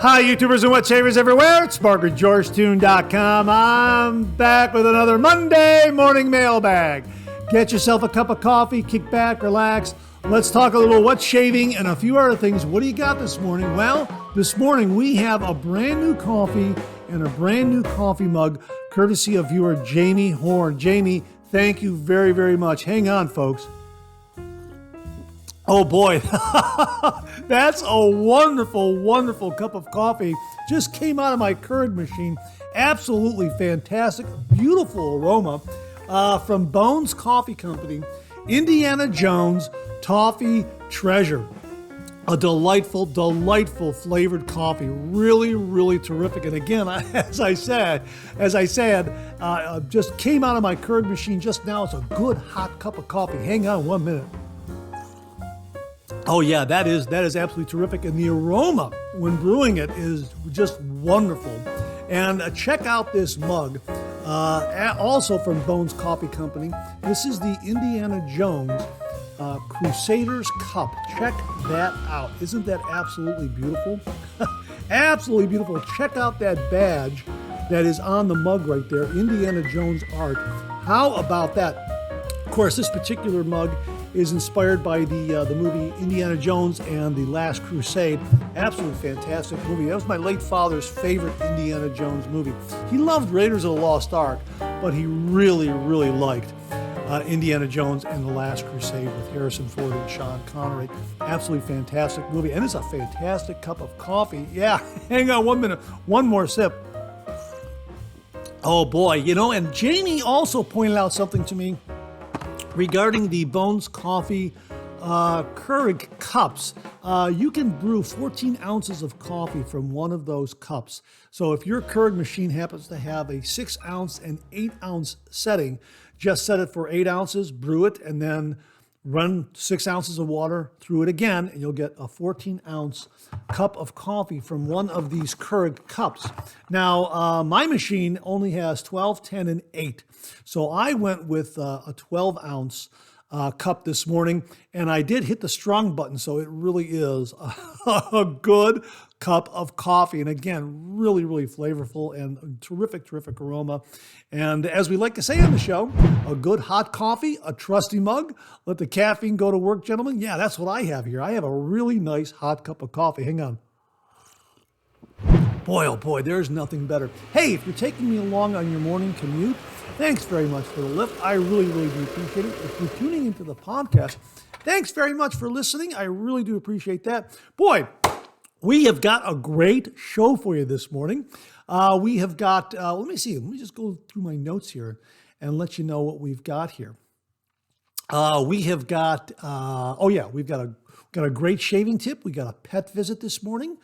Hi, YouTubers and wet shavers everywhere. It's MargaretGeorgeTune.com. I'm back with another Monday morning mailbag. Get yourself a cup of coffee, kick back, relax. Let's talk a little wet shaving and a few other things. What do you got this morning? Well, this morning we have a brand new coffee and a brand new coffee mug, courtesy of viewer Jamie Horn. Jamie, thank you very, very much. Hang on, folks. Oh boy, that's a wonderful, wonderful cup of coffee. Just came out of my Keurig machine. Absolutely fantastic, beautiful aroma from Bones Coffee Company. Indiana Jones Toffee Treasure. A delightful, delightful flavored coffee. Really, really terrific. And again, as I said, just came out of my Keurig machine just now. It's a good hot cup of coffee. Hang on 1 minute. Oh yeah, that is absolutely terrific. And the aroma when brewing it is just wonderful. And check out this mug, also from Bones Coffee Company. This is the Indiana Jones Crusaders Cup. Check that out. Isn't that absolutely beautiful? Absolutely beautiful. Check out that badge that is on the mug right there, Indiana Jones art. How about that? Of course, this particular mug is inspired by the movie Indiana Jones and the Last Crusade. Absolutely fantastic movie. That was my late father's favorite Indiana Jones movie. He loved Raiders of the Lost Ark, but he really, really liked Indiana Jones and the Last Crusade with Harrison Ford and Sean Connery. Absolutely fantastic movie. And it's a fantastic cup of coffee. Yeah, hang on 1 minute. One more sip. Oh boy, and Jamie also pointed out something to me regarding the Bones Coffee Keurig cups. You can brew 14 ounces of coffee from one of those cups. So if your Keurig machine happens to have a 6 ounce and 8 ounce setting, just set it for 8 ounces, brew it, and then run 6 ounces of water through it again, and you'll get a 14 ounce cup of coffee from one of these Keurig cups. Now, my machine only has 12, 10, and 8. So I went with a 12 ounce cup this morning, and I did hit the strong button, so it really is a good cup of coffee. And again, really, really flavorful and terrific, terrific aroma. And as we like to say on the show, a good hot coffee, a trusty mug. Let the caffeine go to work, gentlemen. Yeah, that's what I have here. I have a really nice hot cup of coffee. Hang on. Boy, oh boy, there's nothing better. Hey, if you're taking me along on your morning commute, thanks very much for the lift. I really, really do appreciate it. If you're tuning into the podcast, thanks very much for listening. I really do appreciate that. Boy, we have got a great show for you this morning. We have got, let me just go through my notes here and let you know what we've got here. We have got, we've got a great shaving tip. We got a pet visit this morning.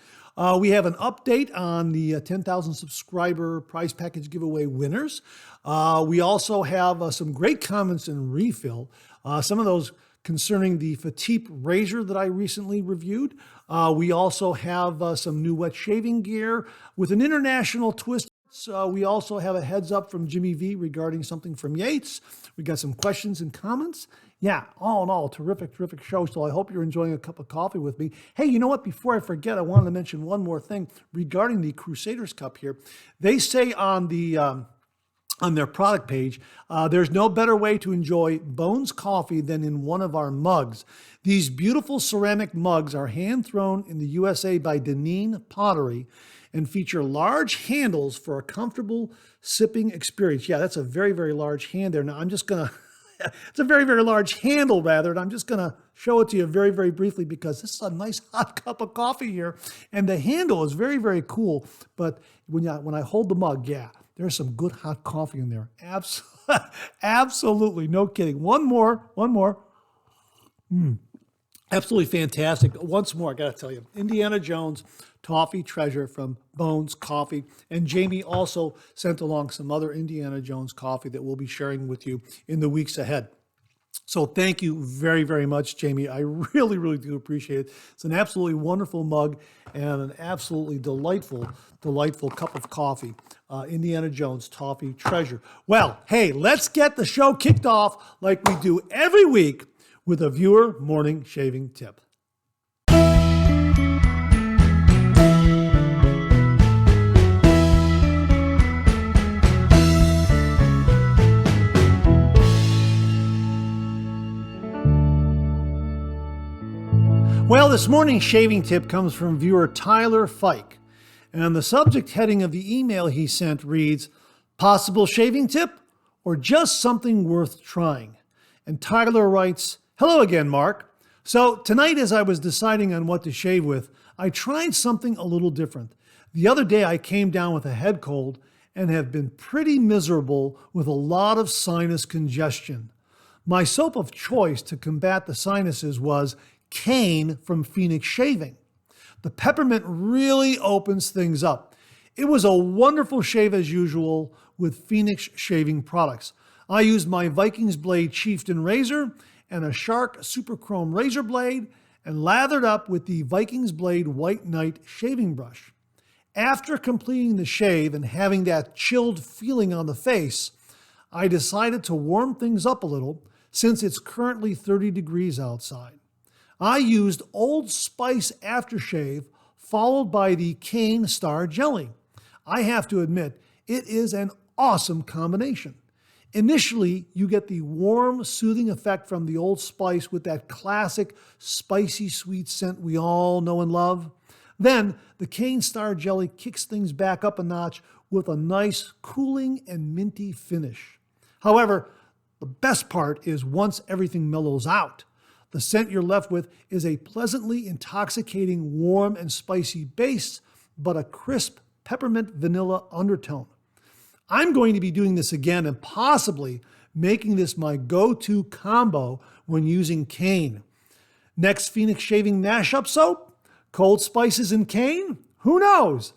We have an update on the 10,000 subscriber prize package giveaway winners. We also have some great comments and refill. Some of those concerning the Fatip razor that I recently reviewed. We also have some new wet shaving gear with an international twist. We also have a heads up from Jimmy V regarding something from Yates. We got some questions and comments. Yeah, all in all, terrific, terrific show. So I hope you're enjoying a cup of coffee with me. Hey, you know what? Before I forget, I wanted to mention one more thing regarding the Crusaders Cup here. They say on their product page, there's no better way to enjoy Bones coffee than in one of our mugs. These beautiful ceramic mugs are hand-thrown in the USA by Deneen Pottery and feature large handles for a comfortable sipping experience. Yeah, that's a very, very large hand there. Now, I'm just going to... It's a very, very large handle, rather, and I'm just going to show it to you very, very briefly because this is a nice hot cup of coffee here, and the handle is very, very cool. But when I hold the mug, yeah, there's some good hot coffee in there. Absolutely, no kidding. One more. Absolutely fantastic. Once more, I got to tell you, Indiana Jones Toffee Treasure from Bones Coffee. And Jamie also sent along some other Indiana Jones coffee that we'll be sharing with you in the weeks ahead. So thank you very, very much, Jamie. I really, really do appreciate it. It's an absolutely wonderful mug and an absolutely delightful, delightful cup of coffee. Indiana Jones Toffee Treasure. Well, hey, let's get the show kicked off like we do every week with a viewer morning shaving tip. Well, this morning's shaving tip comes from viewer Tyler Fike. And the subject heading of the email he sent reads, possible shaving tip or just something worth trying? And Tyler writes, hello again, Mark. So tonight as I was deciding on what to shave with, I tried something a little different. The other day I came down with a head cold and have been pretty miserable with a lot of sinus congestion. My soap of choice to combat the sinuses was Cane from Phoenix Shaving. The peppermint really opens things up. It was a wonderful shave as usual with Phoenix Shaving products. I used my Vikings Blade Chieftain razor and a Shark Super Chrome razor blade and lathered up with the Vikings Blade White Knight shaving brush. After completing the shave and having that chilled feeling on the face, I decided to warm things up a little since it's currently 30 degrees outside. I used Old Spice aftershave followed by the Cane Star Jelly. I have to admit, it is an awesome combination. Initially, you get the warm, soothing effect from the Old Spice with that classic spicy sweet scent we all know and love. Then, the Cane Star Jelly kicks things back up a notch with a nice, cooling and minty finish. However, the best part is once everything mellows out, the scent you're left with is a pleasantly intoxicating, warm and spicy base, but a crisp peppermint vanilla undertone. I'm going to be doing this again and possibly making this my go-to combo when using cane. Next Phoenix Shaving mashup soap? Cold spices and cane? Who knows?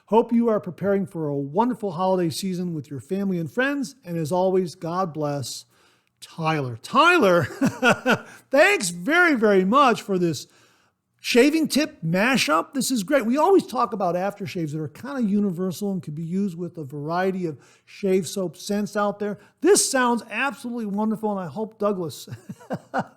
Hope you are preparing for a wonderful holiday season with your family and friends. And as always, God bless. Tyler. Tyler, thanks very, very much for this shaving tip mashup. This is great. We always talk about aftershaves that are kind of universal and can be used with a variety of shave soap scents out there. This sounds absolutely wonderful, and I hope Douglas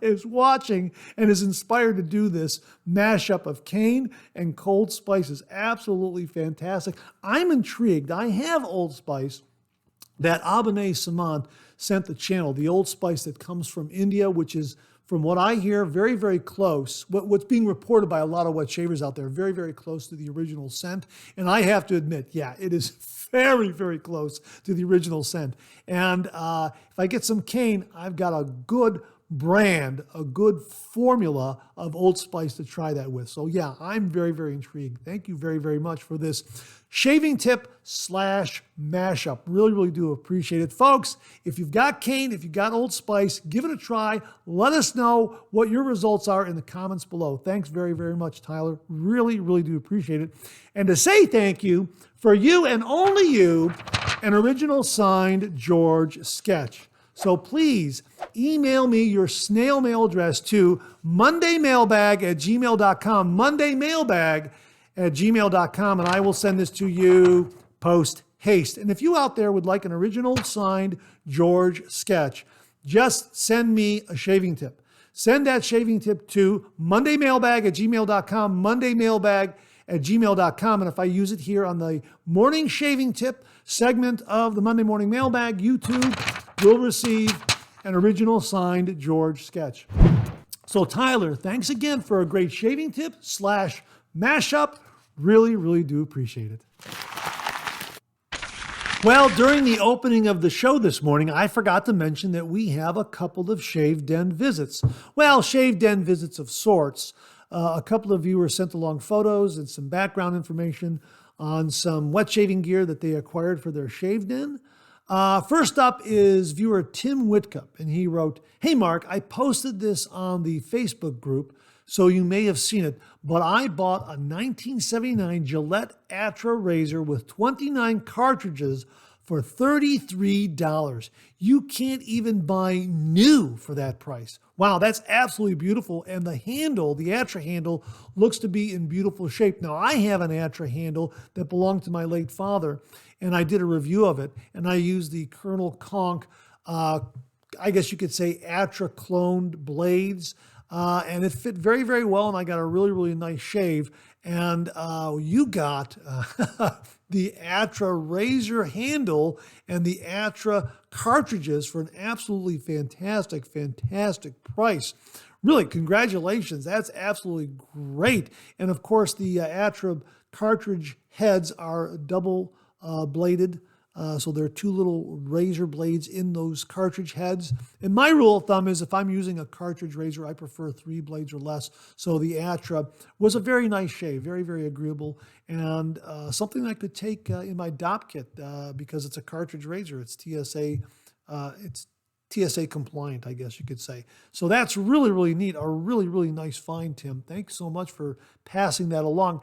is watching and is inspired to do this mashup of cane and cold spices. Absolutely fantastic. I'm intrigued. I have Old Spice that Abane Saman sent the channel, the Old Spice that comes from India, which is, from what I hear, very, very close. What's being reported by a lot of wet shavers out there, very, very close to the original scent. And I have to admit, yeah, it is very, very close to the original scent. And if I get some cane, I've got a good brand, a good formula of Old Spice to try that with. So yeah, I'm very, very intrigued. Thank you very, very much for this shaving tip / mashup. Really, really do appreciate it. Folks, if you've got cane, if you've got Old Spice, give it a try. Let us know what your results are in the comments below. Thanks very, very much, Tyler. Really, really do appreciate it. And to say thank you, for you and only you, an original signed George sketch. So please email me your snail mail address to mondaymailbag@gmail.com, mondaymailbag@gmail.com, and I will send this to you post haste. And if you out there would like an original signed George sketch, just send me a shaving tip. Send that shaving tip to mondaymailbag@gmail.com, mondaymailbag@gmail.com. And if I use it here on the morning shaving tip segment of the Monday Morning Mailbag, YouTube will receive an original signed George sketch. So Tyler, thanks again for a great shaving tip / mashup. Really, really do appreciate it. Well, during the opening of the show this morning, I forgot to mention that we have a couple of Shave Den visits. Well, Shave Den visits of sorts. A couple of viewers sent along photos and some background information on some wet shaving gear that they acquired for their Shave Den. First up is viewer Tim Whitcup, and he wrote, "Hey Mark, I posted this on the Facebook group, so you may have seen it, but I bought a 1979 Gillette Atra razor with 29 cartridges for $33. You can't even buy new for that price. Wow, that's absolutely beautiful. And the handle, the Atra handle, looks to be in beautiful shape. Now, I have an Atra handle that belonged to my late father, and I did a review of it, and I used the Colonel Conk, I guess you could say Atra cloned blades, and it fit very, very well, and I got a really, really nice shave. And you got the Atra razor handle and the Atra cartridges for an absolutely fantastic, fantastic price. really, congratulations. That's absolutely great. And of course, the Atrib cartridge heads are double bladed. So there are two little razor blades in those cartridge heads. And my rule of thumb is if I'm using a cartridge razor, I prefer 3 blades or less. So the Atra was a very nice shave, very, very agreeable, and something I could take in my DOP kit because it's a cartridge razor. It's TSA compliant, I guess you could say. So that's really, really neat. A really, really nice find, Tim. Thanks so much for passing that along.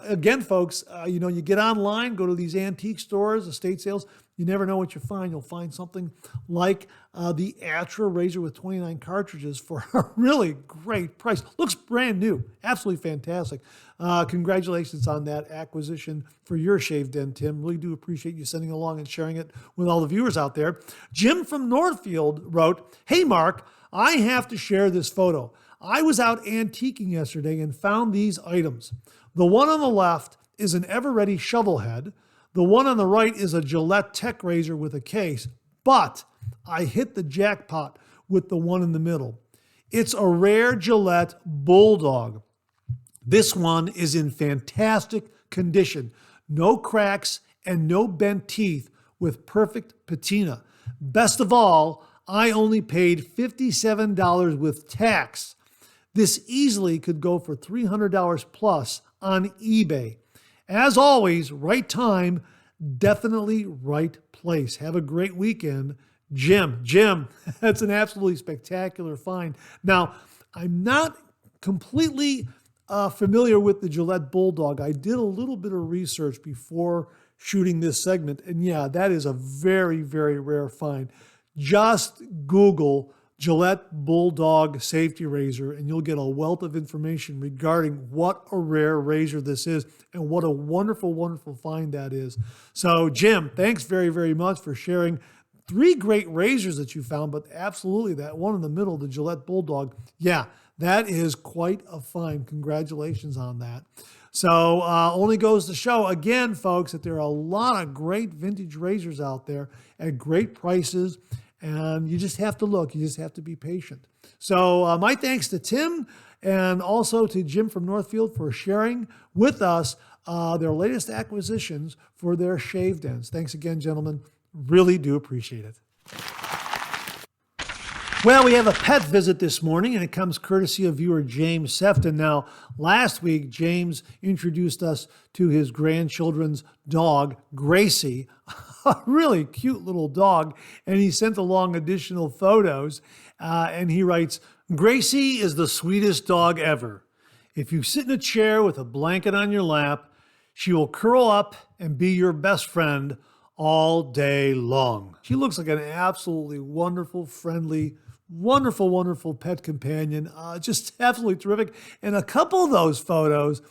Again, folks, you get online, go to these antique stores, estate sales. You never know what you find. You'll find something like the Atra razor with 29 cartridges for a really great price. Looks brand new. Absolutely fantastic. Congratulations on that acquisition for your shave den, Tim. Really do appreciate you sending along and sharing it with all the viewers out there. Jim from Northfield wrote, "Hey, Mark, I have to share this photo. I was out antiquing yesterday and found these items. The one on the left is an ever-ready shovel head. The one on the right is a Gillette Tech razor with a case, but I hit the jackpot with the one in the middle. It's a rare Gillette Bulldog. This one is in fantastic condition, no cracks and no bent teeth with perfect patina. Best of all, I only paid $57 with tax. This easily could go for $300 plus on eBay. As always, right time, definitely right place. Have a great weekend, Jim." Jim, that's an absolutely spectacular find. Now, I'm not completely familiar with the Gillette Bulldog. I did a little bit of research before shooting this segment, and yeah, that is a very, very rare find. Just Google Gillette Bulldog safety razor, and you'll get a wealth of information regarding what a rare razor this is and what a wonderful, wonderful find that is. So, Jim, thanks very, very much for sharing 3 great razors that you found, but absolutely that one in the middle, the Gillette Bulldog, yeah, that is quite a find. Congratulations on that. So, only goes to show, again, folks, that there are a lot of great vintage razors out there at great prices. And you just have to look. You just have to be patient. So my thanks to Tim and also to Jim from Northfield for sharing with us their latest acquisitions for their shave dens. Thanks again, gentlemen. Really do appreciate it. Well, we have a pet visit this morning, and it comes courtesy of viewer James Sefton. Now, last week, James introduced us to his grandchildren's dog, Gracie, a really cute little dog, and he sent along additional photos, and he writes, "Gracie is the sweetest dog ever. If you sit in a chair with a blanket on your lap, she will curl up and be your best friend all day long." She looks like an absolutely wonderful, friendly, wonderful, wonderful pet companion. Just absolutely terrific. And a couple of those photos,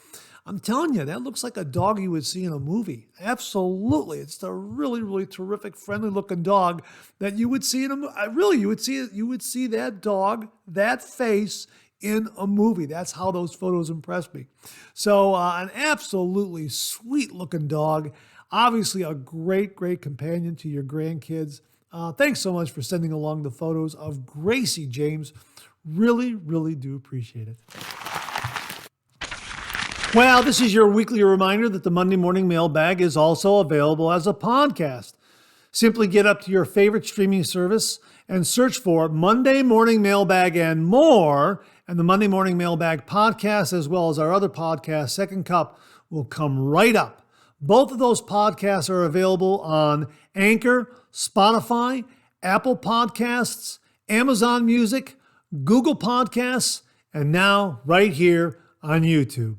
I'm telling you, that looks like a dog you would see in a movie. Absolutely. It's a really, really terrific, friendly looking dog that you would see in a movie. Really, you would see that dog, that face in a movie. That's how those photos impressed me. So an absolutely sweet looking dog. Obviously a great, great companion to your grandkids. Thanks so much for sending along the photos of Gracie, James. Really, really do appreciate it. Well, this is your weekly reminder that the Monday Morning Mailbag is also available as a podcast. Simply get up to your favorite streaming service and search for Monday Morning Mailbag and more, and the Monday Morning Mailbag podcast, as well as our other podcast, Second Cup, will come right up. Both of those podcasts are available on Anchor, Spotify, Apple Podcasts, Amazon Music, Google Podcasts, and now right here on YouTube.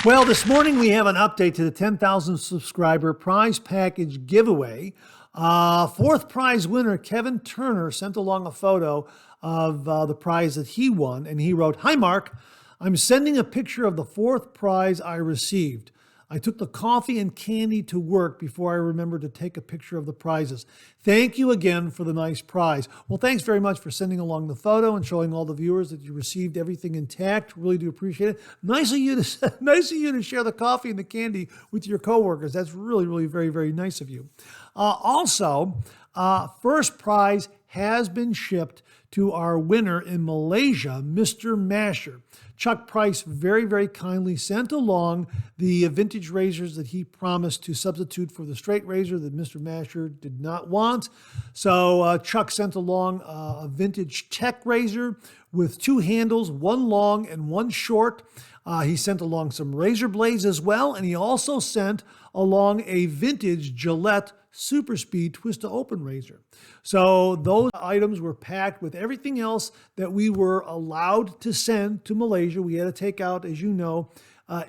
Well, this morning we have an update to the 10,000 subscriber prize package giveaway. Fourth prize winner, Kevin Turner, sent along a photo of the prize that he won, and he wrote, "Hi, Mark. I'm sending a picture of the fourth prize I received. I took the coffee and candy to work before I remembered to take a picture of the prizes. Thank you again for the nice prize." Well, thanks very much for sending along the photo and showing all the viewers that you received everything intact. Really do appreciate it. Nice of you to share the coffee and the candy with your coworkers. That's really, really very, very nice of you. Also, first prize has been shipped to our winner in Malaysia, Mr. Masher. Chuck Price very, very kindly sent along the vintage razors that he promised to substitute for the straight razor that Mr. Masher did not want. So Chuck sent along a vintage tech razor with two handles, one long and one short. He sent along some razor blades as well, and he also sent along a vintage Gillette Super Speed twist-to-open razor. So those items were packed with everything else that we were allowed to send to Malaysia. We had to take out, as you know,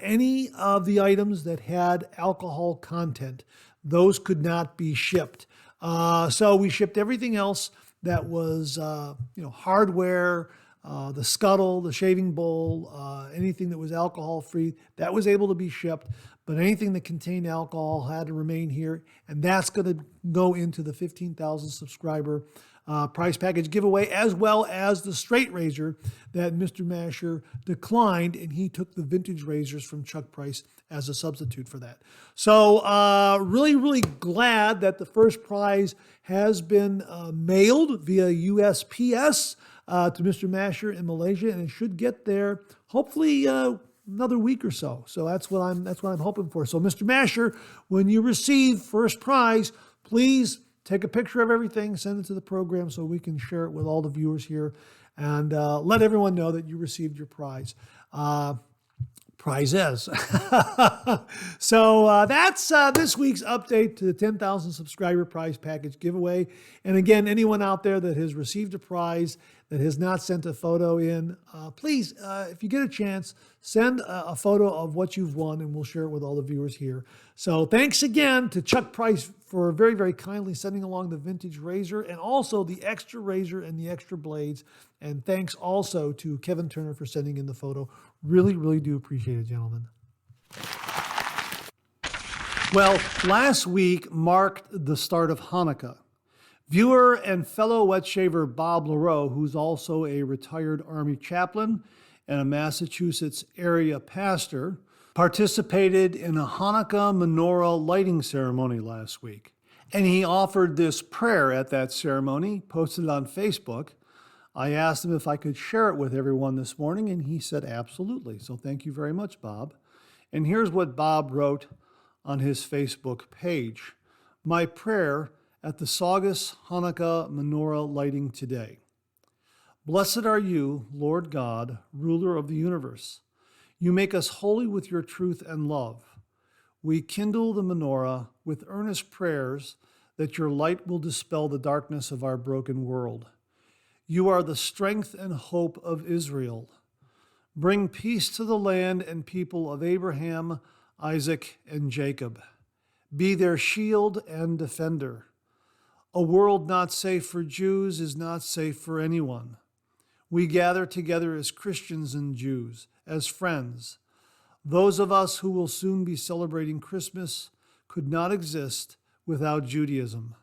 any of the items that had alcohol content. Those could not be shipped. So we shipped everything else that was, hardware, the scuttle, the shaving bowl, anything that was alcohol-free, that was able to be shipped. But anything that contained alcohol had to remain here, and that's going to go into the 15,000 subscriber prize package giveaway, as well as the straight razor that Mr. Masher declined, and he took the vintage razors from Chuck Price as a substitute for that. So really, really glad that the first prize has been mailed via USPS to Mr. Masher in Malaysia, and it should get there hopefully another week or so. So that's what I'm hoping for. So Mr. Masher, when you receive first prize, please take a picture of everything, send it to the program so we can share it with all the viewers here, and let everyone know that you received your prize. Prizes. So that's this week's update to the 10,000 subscriber prize package giveaway. And again, anyone out there that has received a prize that has not sent a photo in, please, if you get a chance, send a photo of what you've won, and we'll share it with all the viewers here. So thanks again to Chuck Price for very, very kindly sending along the vintage razor and also the extra razor and the extra blades. And thanks also to Kevin Turner for sending in the photo. Really, really do appreciate it, gentlemen. Well, last week marked the start of Hanukkah. Viewer and fellow wet shaver Bob Leroux, who's also a retired Army chaplain and a Massachusetts area pastor, participated in a Hanukkah menorah lighting ceremony last week. And he offered this prayer at that ceremony, posted it on Facebook. I asked him if I could share it with everyone this morning, and he said absolutely. So thank you very much, Bob. And here's what Bob wrote on his Facebook page. My prayer at the Saugus Hanukkah menorah lighting today. Blessed are you, Lord God, ruler of the universe. You make us holy with your truth and love. We kindle the menorah with earnest prayers that your light will dispel the darkness of our broken world. You are the strength and hope of Israel. Bring peace to the land and people of Abraham, Isaac, and Jacob. Be their shield and defender. A world not safe for Jews is not safe for anyone. We gather together as Christians and Jews, as friends. Those of us who will soon be celebrating Christmas could not exist without Judaism.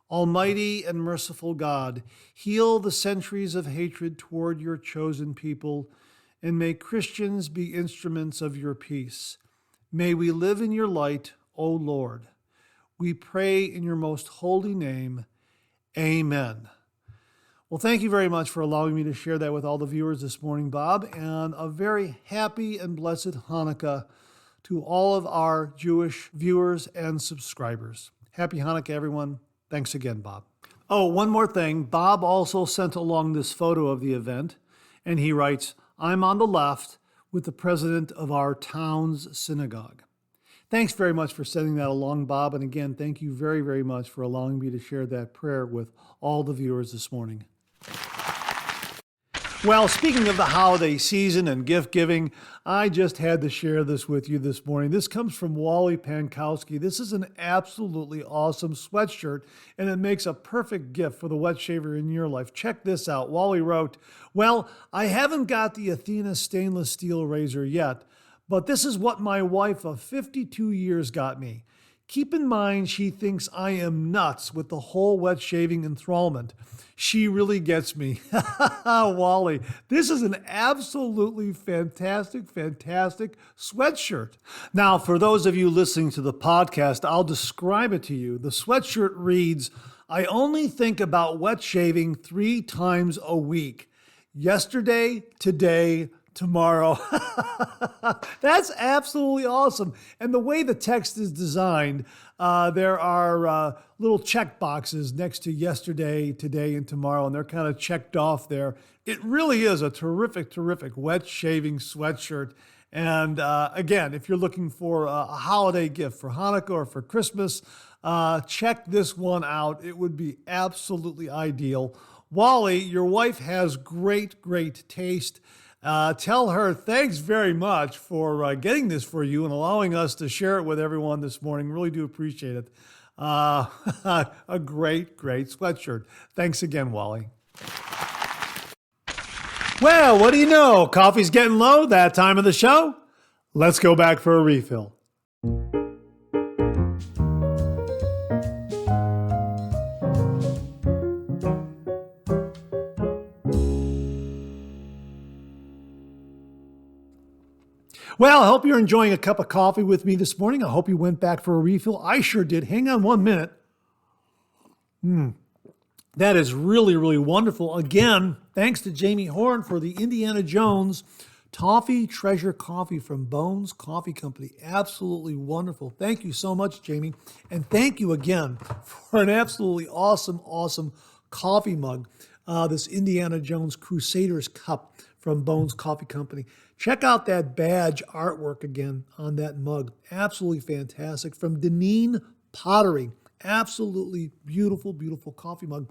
Almighty and merciful God, heal the centuries of hatred toward your chosen people, and may Christians be instruments of your peace. May we live in your light, O Lord. We pray in your most holy name. Amen. Well, thank you very much for allowing me to share that with all the viewers this morning, Bob, and a very happy and blessed Hanukkah to all of our Jewish viewers and subscribers. Happy Hanukkah, everyone. Thanks again, Bob. Oh, one more thing. Bob also sent along this photo of the event, and he writes, I'm on the left with the president of our town's synagogue. Thanks very much for sending that along, Bob. And again, thank you very, very much for allowing me to share that prayer with all the viewers this morning. Well, speaking of the holiday season and gift giving, I just had to share this with you this morning. This comes from Wally Pankowski. This is an absolutely awesome sweatshirt, and it makes a perfect gift for the wet shaver in your life. Check this out. Wally wrote, well, I haven't got the Athena stainless steel razor yet, but this is what my wife of 52 years got me. Keep in mind, she thinks I am nuts with the whole wet shaving enthrallment. She really gets me. Wally, this is an absolutely fantastic, fantastic sweatshirt. Now, for those of you listening to the podcast, I'll describe it to you. The sweatshirt reads, I only think about wet shaving 3 times a week. Yesterday, today, tomorrow. That's absolutely awesome. And the way the text is designed, there are little check boxes next to yesterday, today, and tomorrow, and they're kind of checked off there. It really is a terrific, terrific wet shaving sweatshirt. And again, if you're looking for a holiday gift for Hanukkah or for Christmas, check this one out. It would be absolutely ideal. Wally, your wife has great, great taste. Tell her thanks very much for getting this for you and allowing us to share it with everyone this morning. Really do appreciate it. A great, great sweatshirt. Thanks again, Wally. Well, what do you know? Coffee's getting low that time of the show. Let's go back for a refill. Well, I hope you're enjoying a cup of coffee with me this morning. I hope you went back for a refill. I sure did. Hang on 1 minute. That is really, really wonderful. Again, thanks to Jamie Horn for the Indiana Jones Toffee Treasure Coffee from Bones Coffee Company. Absolutely wonderful. Thank you so much, Jamie. And thank you again for an absolutely awesome, awesome coffee mug. This Indiana Jones Crusaders Cup from Bones Coffee Company. Check out that badge artwork again on that mug. Absolutely fantastic. From Deneen Pottery. Absolutely beautiful, beautiful coffee mug.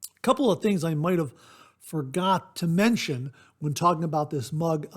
A couple of things I might have forgot to mention when talking about this mug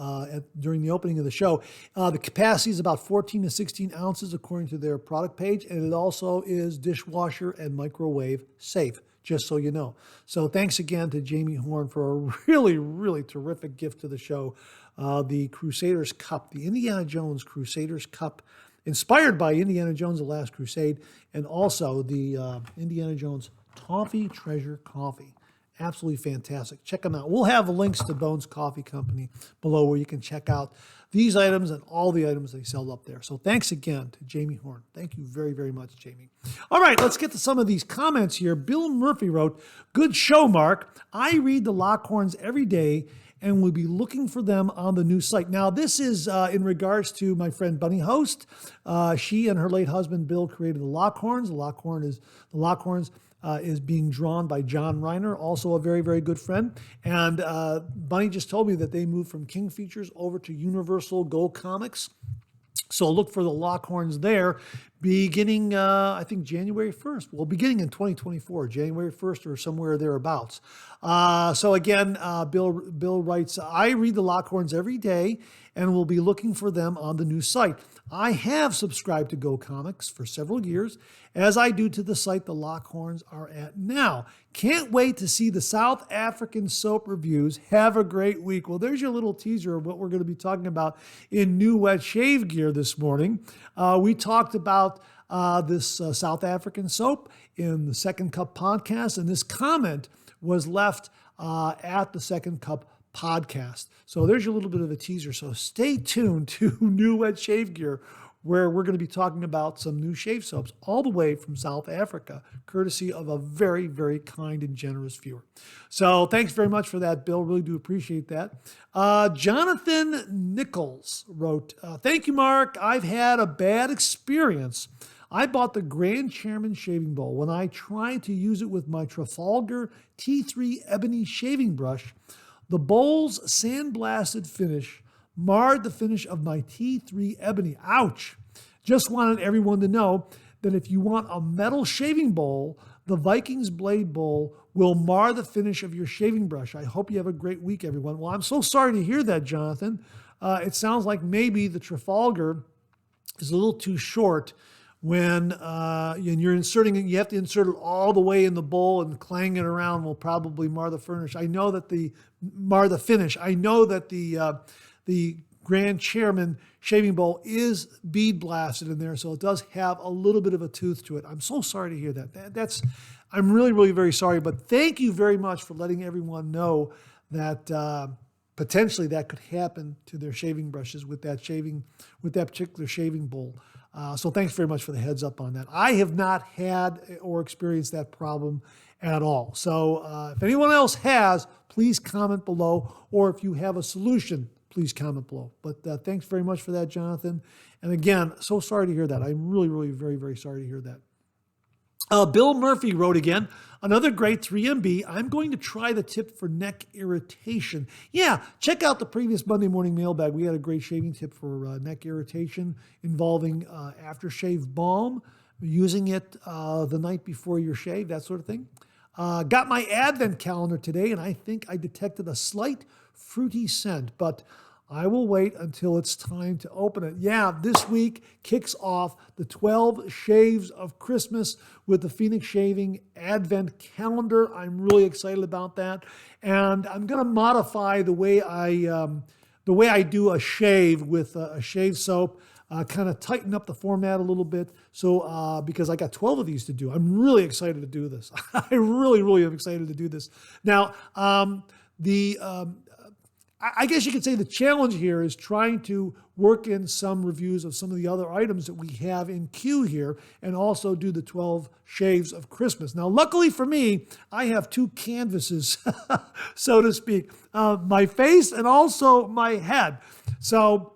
during the opening of the show. The capacity is about 14 to 16 ounces according to their product page, and it also is dishwasher and microwave safe, just so you know. So thanks again to Jamie Horn for a really, really terrific gift to the show. The Crusaders Cup, the Indiana Jones Crusaders Cup, inspired by Indiana Jones: The Last Crusade, and also the Indiana Jones Toffee Treasure Coffee. Absolutely fantastic. Check them out. We'll have links to Bones Coffee Company below where you can check out these items and all the items they sell up there. So thanks again to Jamie Horn. Thank you very, very much, Jamie. All right, let's get to some of these comments here. Bill Murphy wrote, "Good show, Mark. I read the Lockhorns every day and we'll be looking for them on the new site." Now, this is in regards to my friend Bunny Host. She and her late husband, Bill, created the Lockhorns. The Lockhorns is being drawn by John Reiner, also a very, very good friend. And Bunny just told me that they moved from King Features over to Universal Go Comics. So look for the Lockhorns there beginning, I think, January 1st. Well, beginning in 2024, January 1st or somewhere thereabouts. So again, Bill writes, "I read the Lockhorns every day and will be looking for them on the new site. I have subscribed to Go Comics for several years, as I do to the site the Lockhorns are at now. Can't wait to see the South African soap reviews. Have a great week." Well, there's your little teaser of what we're going to be talking about in New Wet Shave Gear this morning. We talked about this South African soap in the Second Cup podcast, and this comment was left at the Second Cup podcast. So there's your little bit of a teaser. So stay tuned to New Wet Shave Gear, where we're going to be talking about some new shave soaps all the way from South Africa, courtesy of a very, very kind and generous viewer. So thanks very much for that, Bill. Really do appreciate that. Jonathan Nichols wrote, "Thank you, Mark. I've had a bad experience. I bought the Grand Chairman shaving bowl. When I tried to use it with my Trafalgar T3 ebony shaving brush, the bowl's sandblasted finish marred the finish of my T3 ebony. Ouch. Just wanted everyone to know that if you want a metal shaving bowl, the Vikings Blade Bowl will mar the finish of your shaving brush. I hope you have a great week, everyone." Well, I'm so sorry to hear that, Jonathan. It sounds like maybe the Trafalgar is a little too short when you're inserting it. You have to insert it all the way in the bowl, and clanging it around will probably mar the finish. I know that the Grand Chairman shaving bowl is bead blasted in there, so it does have a little bit of a tooth to it. I'm so sorry to hear that. I'm really, really very sorry, but thank you very much for letting everyone know that potentially that could happen to their shaving brushes with that particular shaving bowl. So thanks very much for the heads up on that. I have not had or experienced that problem at all. So if anyone else has, please comment below, or if you have a solution, please comment below. But thanks very much for that, Jonathan. And again, so sorry to hear that. I'm really, really very, very sorry to hear that. Bill Murphy wrote again, another great 3MB. I'm going to try the tip for neck irritation. Yeah, check out the previous Monday morning mailbag. We had a great shaving tip for neck irritation involving aftershave balm, using it the night before your shave, that sort of thing. Got my advent calendar today, and I think I detected a slight fruity scent, but I will wait until it's time to open it. Yeah, this week kicks off the 12 Shaves of Christmas with the Phoenix Shaving Advent Calendar. I'm really excited about that. And I'm going to modify the way I do a shave with a shave soap, kind of tighten up the format a little bit. So because I got 12 of these to do, I'm really excited to do this. I really, really am excited to do this. Now, I guess you could say the challenge here is trying to work in some reviews of some of the other items that we have in queue here, and also do the 12 Shaves of Christmas. Now, luckily for me, I have two canvases, so to speak, my face and also my head. So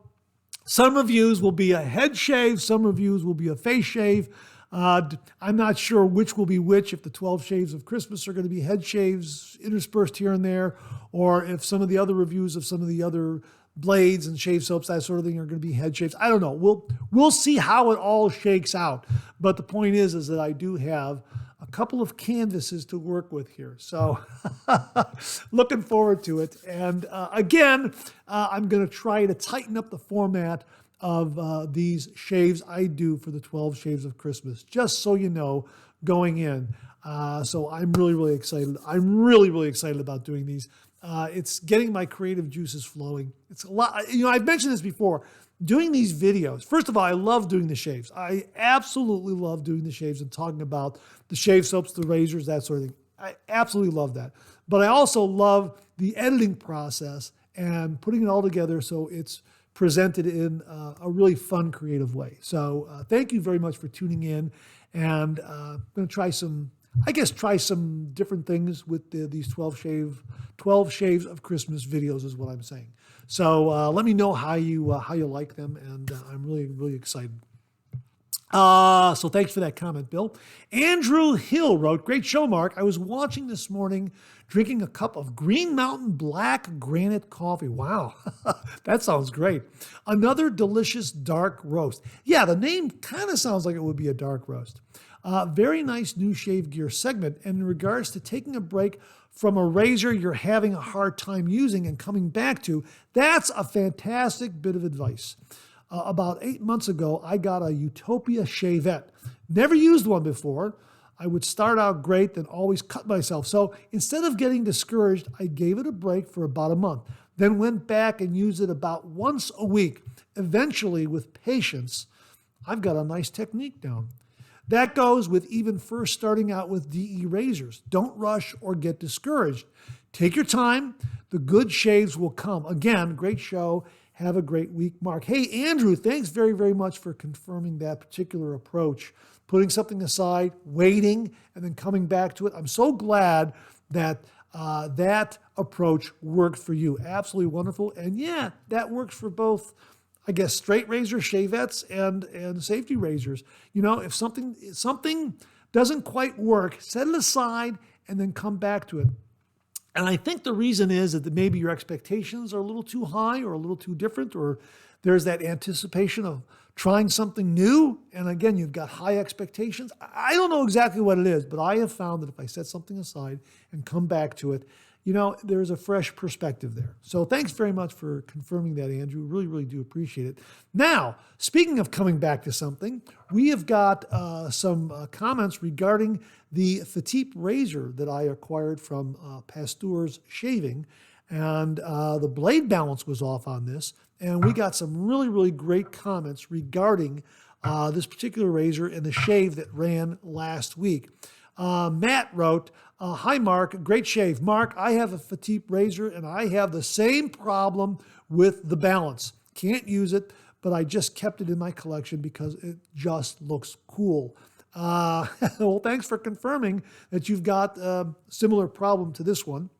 some reviews will be a head shave, some reviews will be a face shave. I'm not sure which will be which, if the 12 Shaves of Christmas are going to be head shaves interspersed here and there, or if some of the other reviews of some of the other blades and shave soaps, that sort of thing, are going to be head shaves. I don't know. We'll see how it all shakes out. But the point is that I do have a couple of canvases to work with here. So looking forward to it. And again, I'm going to try to tighten up the format of these shaves I do for the 12 Shaves of Christmas, just so you know, going in. So I'm really, really excited. I'm really, really excited about doing these. It's getting my creative juices flowing. It's a lot. I've mentioned this before. Doing these videos, first of all, I love doing the shaves. I absolutely love doing the shaves and talking about the shave soaps, the razors, that sort of thing. I absolutely love that. But I also love the editing process and putting it all together so it's presented in a really fun, creative way. So thank you very much for tuning in. And I'm going to try some different things with these 12 Shaves of Christmas videos is what I'm saying. So let me know how you like them, and I'm really, really excited. So thanks for that comment, Bill. Andrew Hill wrote, great show, Mark. I was watching this morning, drinking a cup of Green Mountain Black Granite coffee. Wow, that sounds great. Another delicious dark roast. Yeah, the name kind of sounds like it would be a dark roast. Very nice new shave gear segment. And in regards to taking a break from a razor you're having a hard time using and coming back to, that's a fantastic bit of advice. About 8 months ago, I got a Utopia Shavette. Never used one before. I would start out great, then always cut myself. So instead of getting discouraged, I gave it a break for about a month, then went back and used it about once a week. Eventually, with patience, I've got a nice technique down. That goes with even first starting out with DE razors. Don't rush or get discouraged. Take your time. The good shaves will come. Again, great show. Have a great week, Mark. Hey, Andrew, thanks very, very much for confirming that particular approach. Putting something aside, waiting, and then coming back to it. I'm so glad that that approach worked for you. Absolutely wonderful. And yeah, that works for both, I guess, straight razor shavettes and safety razors. If something doesn't quite work, set it aside and then come back to it. And I think the reason is that maybe your expectations are a little too high or a little too different, or there's that anticipation of trying something new. And again, you've got high expectations. I don't know exactly what it is, but I have found that if I set something aside and come back to it, there's a fresh perspective there. So thanks very much for confirming that, Andrew. Really, really do appreciate it. Now, speaking of coming back to something, we have got some comments regarding the Fatip razor that I acquired from Pasteur's Shaving. And the blade balance was off on this. And we got some really, really great comments regarding this particular razor and the shave that ran last week. Matt wrote, Hi, Mark. Great shave. Mark, I have a Fatip razor, and I have the same problem with the balance. Can't use it, but I just kept it in my collection because it just looks cool. Well, thanks for confirming that you've got a similar problem to this one.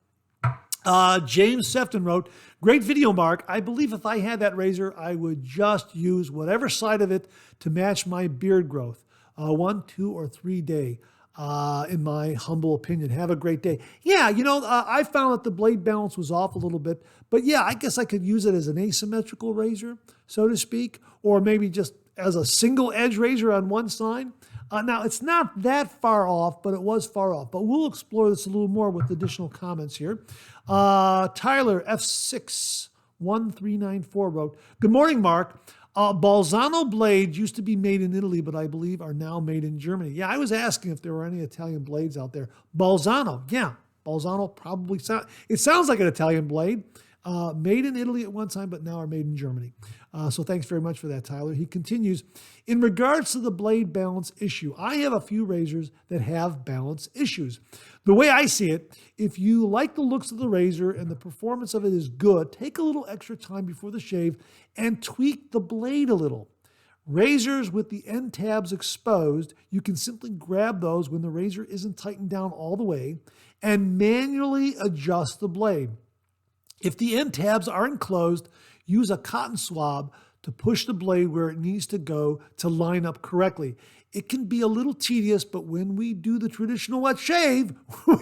James Sefton wrote, great video, Mark. I believe if I had that razor, I would just use whatever side of it to match my beard growth. 1, 2, or 3 day, in my humble opinion. Have a great day. Yeah, I found that the blade balance was off a little bit, but yeah, I guess I could use it as an asymmetrical razor, so to speak, or maybe just as a single edge razor on one side. Now, it's not that far off, but it was far off. But we'll explore this a little more with additional comments here. Tyler F61394 wrote, good morning, Mark. Balzano blades used to be made in Italy, but I believe are now made in Germany. Yeah, I was asking if there were any Italian blades out there. Balzano, yeah. Balzano probably it sounds like an Italian blade. Made in Italy at one time, but now are made in Germany. So thanks very much for that, Tyler. He continues, in regards to the blade balance issue, I have a few razors that have balance issues. The way I see it, if you like the looks of the razor and the performance of it is good, take a little extra time before the shave and tweak the blade a little. Razors with the end tabs exposed, you can simply grab those when the razor isn't tightened down all the way and manually adjust the blade. If the end tabs are enclosed, use a cotton swab to push the blade where it needs to go to line up correctly. It can be a little tedious, but when we do the traditional wet shave,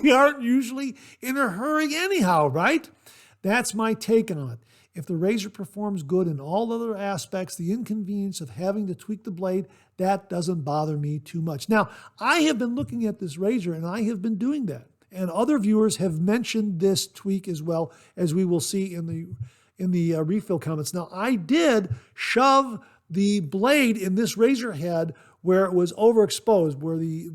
we aren't usually in a hurry anyhow, right? That's my take on it. If the razor performs good in all other aspects, the inconvenience of having to tweak the blade, that doesn't bother me too much. Now, I have been looking at this razor and I have been doing that. And other viewers have mentioned this tweak as well, as we will see in the refill comments. Now, I did shove the blade in this razor head where it was overexposed, where the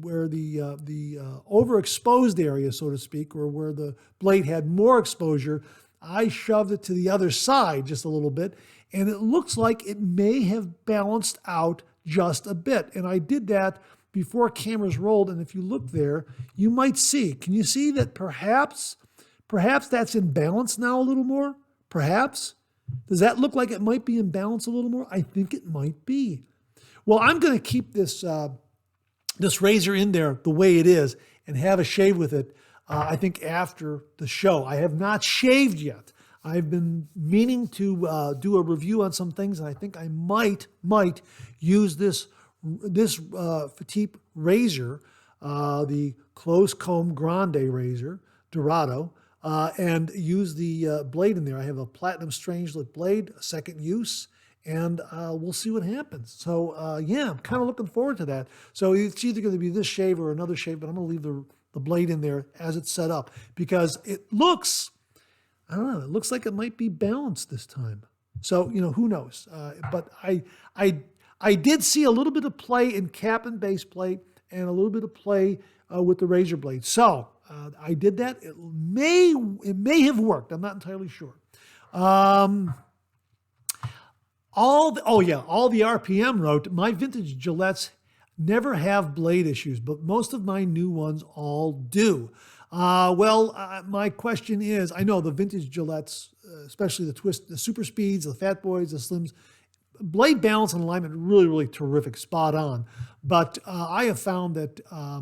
overexposed area, so to speak, or where the blade had more exposure. I shoved it to the other side just a little bit, and it looks like it may have balanced out just a bit. And I did that before cameras rolled, and if you look there, you might see. Can you see that perhaps that's in balance now a little more? Perhaps? Does that look like it might be in balance a little more? I think it might be. Well, I'm going to keep this razor in there the way it is and have a shave with it, I think, after the show. I have not shaved yet. I've been meaning to do a review on some things, and I think I might use this Fatip razor, the Close Comb Grande razor, Dorado, and use the blade in there. I have a platinum strangelet blade, a second use, and we'll see what happens. So yeah, I'm kind of looking forward to that. So it's either going to be this shave or another shave, but I'm going to leave the blade in there as it's set up because it looks, I don't know, it looks like it might be balanced this time. So, who knows? But I did see a little bit of play in cap and base plate and a little bit of play with the razor blade. So I did that. It may have worked. I'm not entirely sure. All the RPM wrote, my vintage Gillettes never have blade issues, but most of my new ones all do. My question is, I know the vintage Gillettes, especially the Super Speeds, the Fat Boys, the Slims, blade balance and alignment, really, really terrific, spot on. But I have found that a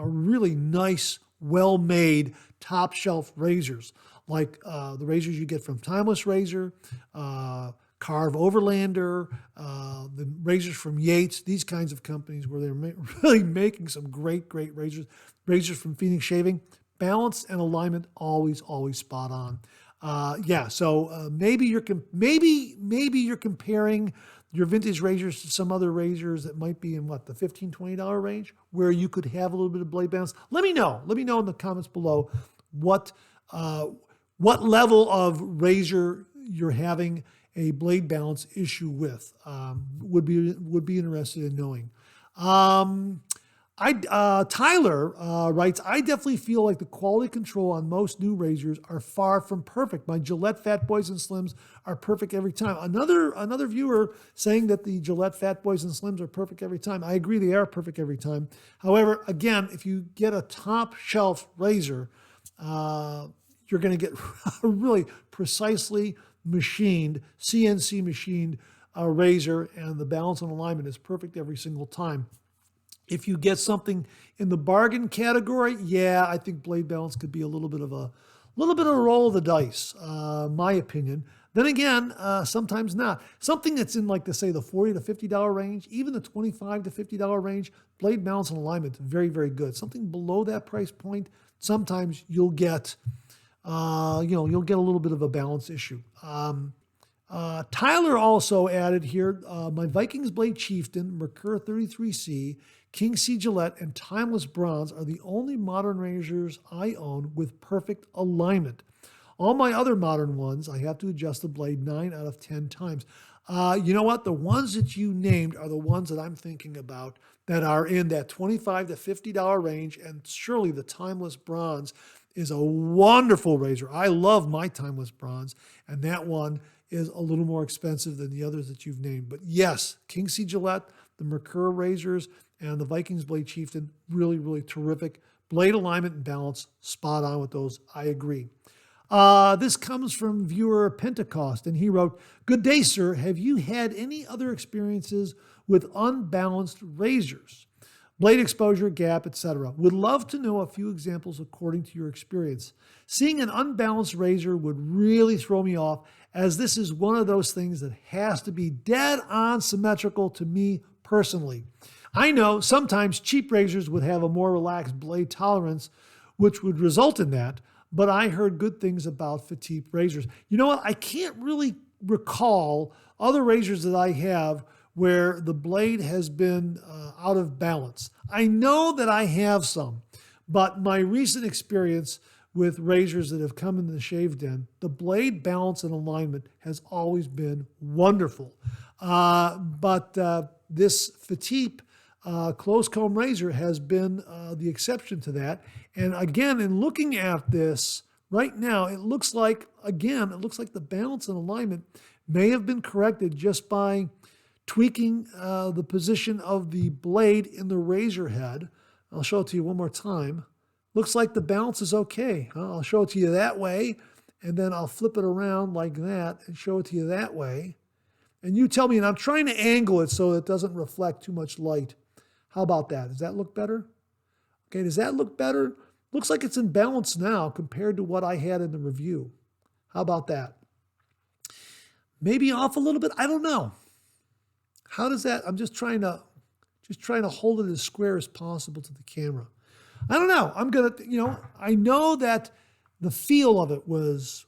really nice, well-made, top-shelf razors, like the razors you get from Timeless Razor, Carve Overlander, the razors from Yates, these kinds of companies where they're really making some great razors. Razors from Phoenix Shaving, balance and alignment, always spot on. So maybe you're comparing your vintage razors to some other razors that might be in the $15, $20 range, where you could have a little bit of blade balance. Let me know in the comments below what level of razor you're having a blade balance issue with. Would be interested in knowing. Tyler writes, I definitely feel like the quality control on most new razors are far from perfect. My Gillette Fat Boys and Slims are perfect every time. Another viewer saying that the Gillette Fat Boys and Slims are perfect every time. I agree, they are perfect every time. However, again, if you get a top shelf razor, you're going to get a really precisely machined, CNC machined razor, and the balance and alignment is perfect every single time. If you get something in the bargain category, yeah, I think blade balance could be a little bit of a roll of the dice, my opinion. Then again, sometimes not. Something that's in like, say, the $40 to $50 range, even the $25 to $50 range, blade balance and alignment, very, very good. Something below that price point, sometimes you'll get, you'll get a little bit of a balance issue. Tyler also added here, my Vikings Blade Chieftain, Mercure 33C, King C Gillette, and Timeless Bronze are the only modern razors I own with perfect alignment. All my other modern ones, I have to adjust the blade 9 out of 10 times. You know what? The ones that you named are the ones that I'm thinking about that are in that $25 to $50 range, and surely the Timeless Bronze is a wonderful razor. I love my Timeless Bronze, and that one is a little more expensive than the others that you've named. But yes, King C Gillette, the Mercure razors, and the Vikings Blade Chieftain, really, really terrific. Blade alignment and balance, spot on with those. I agree. This comes from viewer Pentecost, and he wrote, "Good day, sir. Have you had any other experiences with unbalanced razors? Blade exposure, gap, etc. Would love to know a few examples according to your experience. Seeing an unbalanced razor would really throw me off, as this is one of those things that has to be dead on symmetrical to me personally. I know sometimes cheap razors would have a more relaxed blade tolerance, which would result in that, but I heard good things about Fatip razors." You know what? I can't really recall other razors that I have where the blade has been out of balance. I know that I have some, but my recent experience with razors that have come into the shave den, the blade balance and alignment has always been wonderful. But this Fatip close comb razor has been the exception to that. And again, in looking at this right now, it looks like the balance and alignment may have been corrected just by tweaking the position of the blade in the razor head. I'll show it to you one more time. Looks like the balance is okay. I'll show it to you that way, and then I'll flip it around like that and show it to you that way. And you tell me, and I'm trying to angle it so it doesn't reflect too much light. How about that? Does that look better? Okay, does that look better? Looks like it's in balance now compared to what I had in the review. How about that? Maybe off a little bit? I don't know. How does that? I'm just trying to hold it as square as possible to the camera. I don't know. I'm gonna, I know that the feel of it was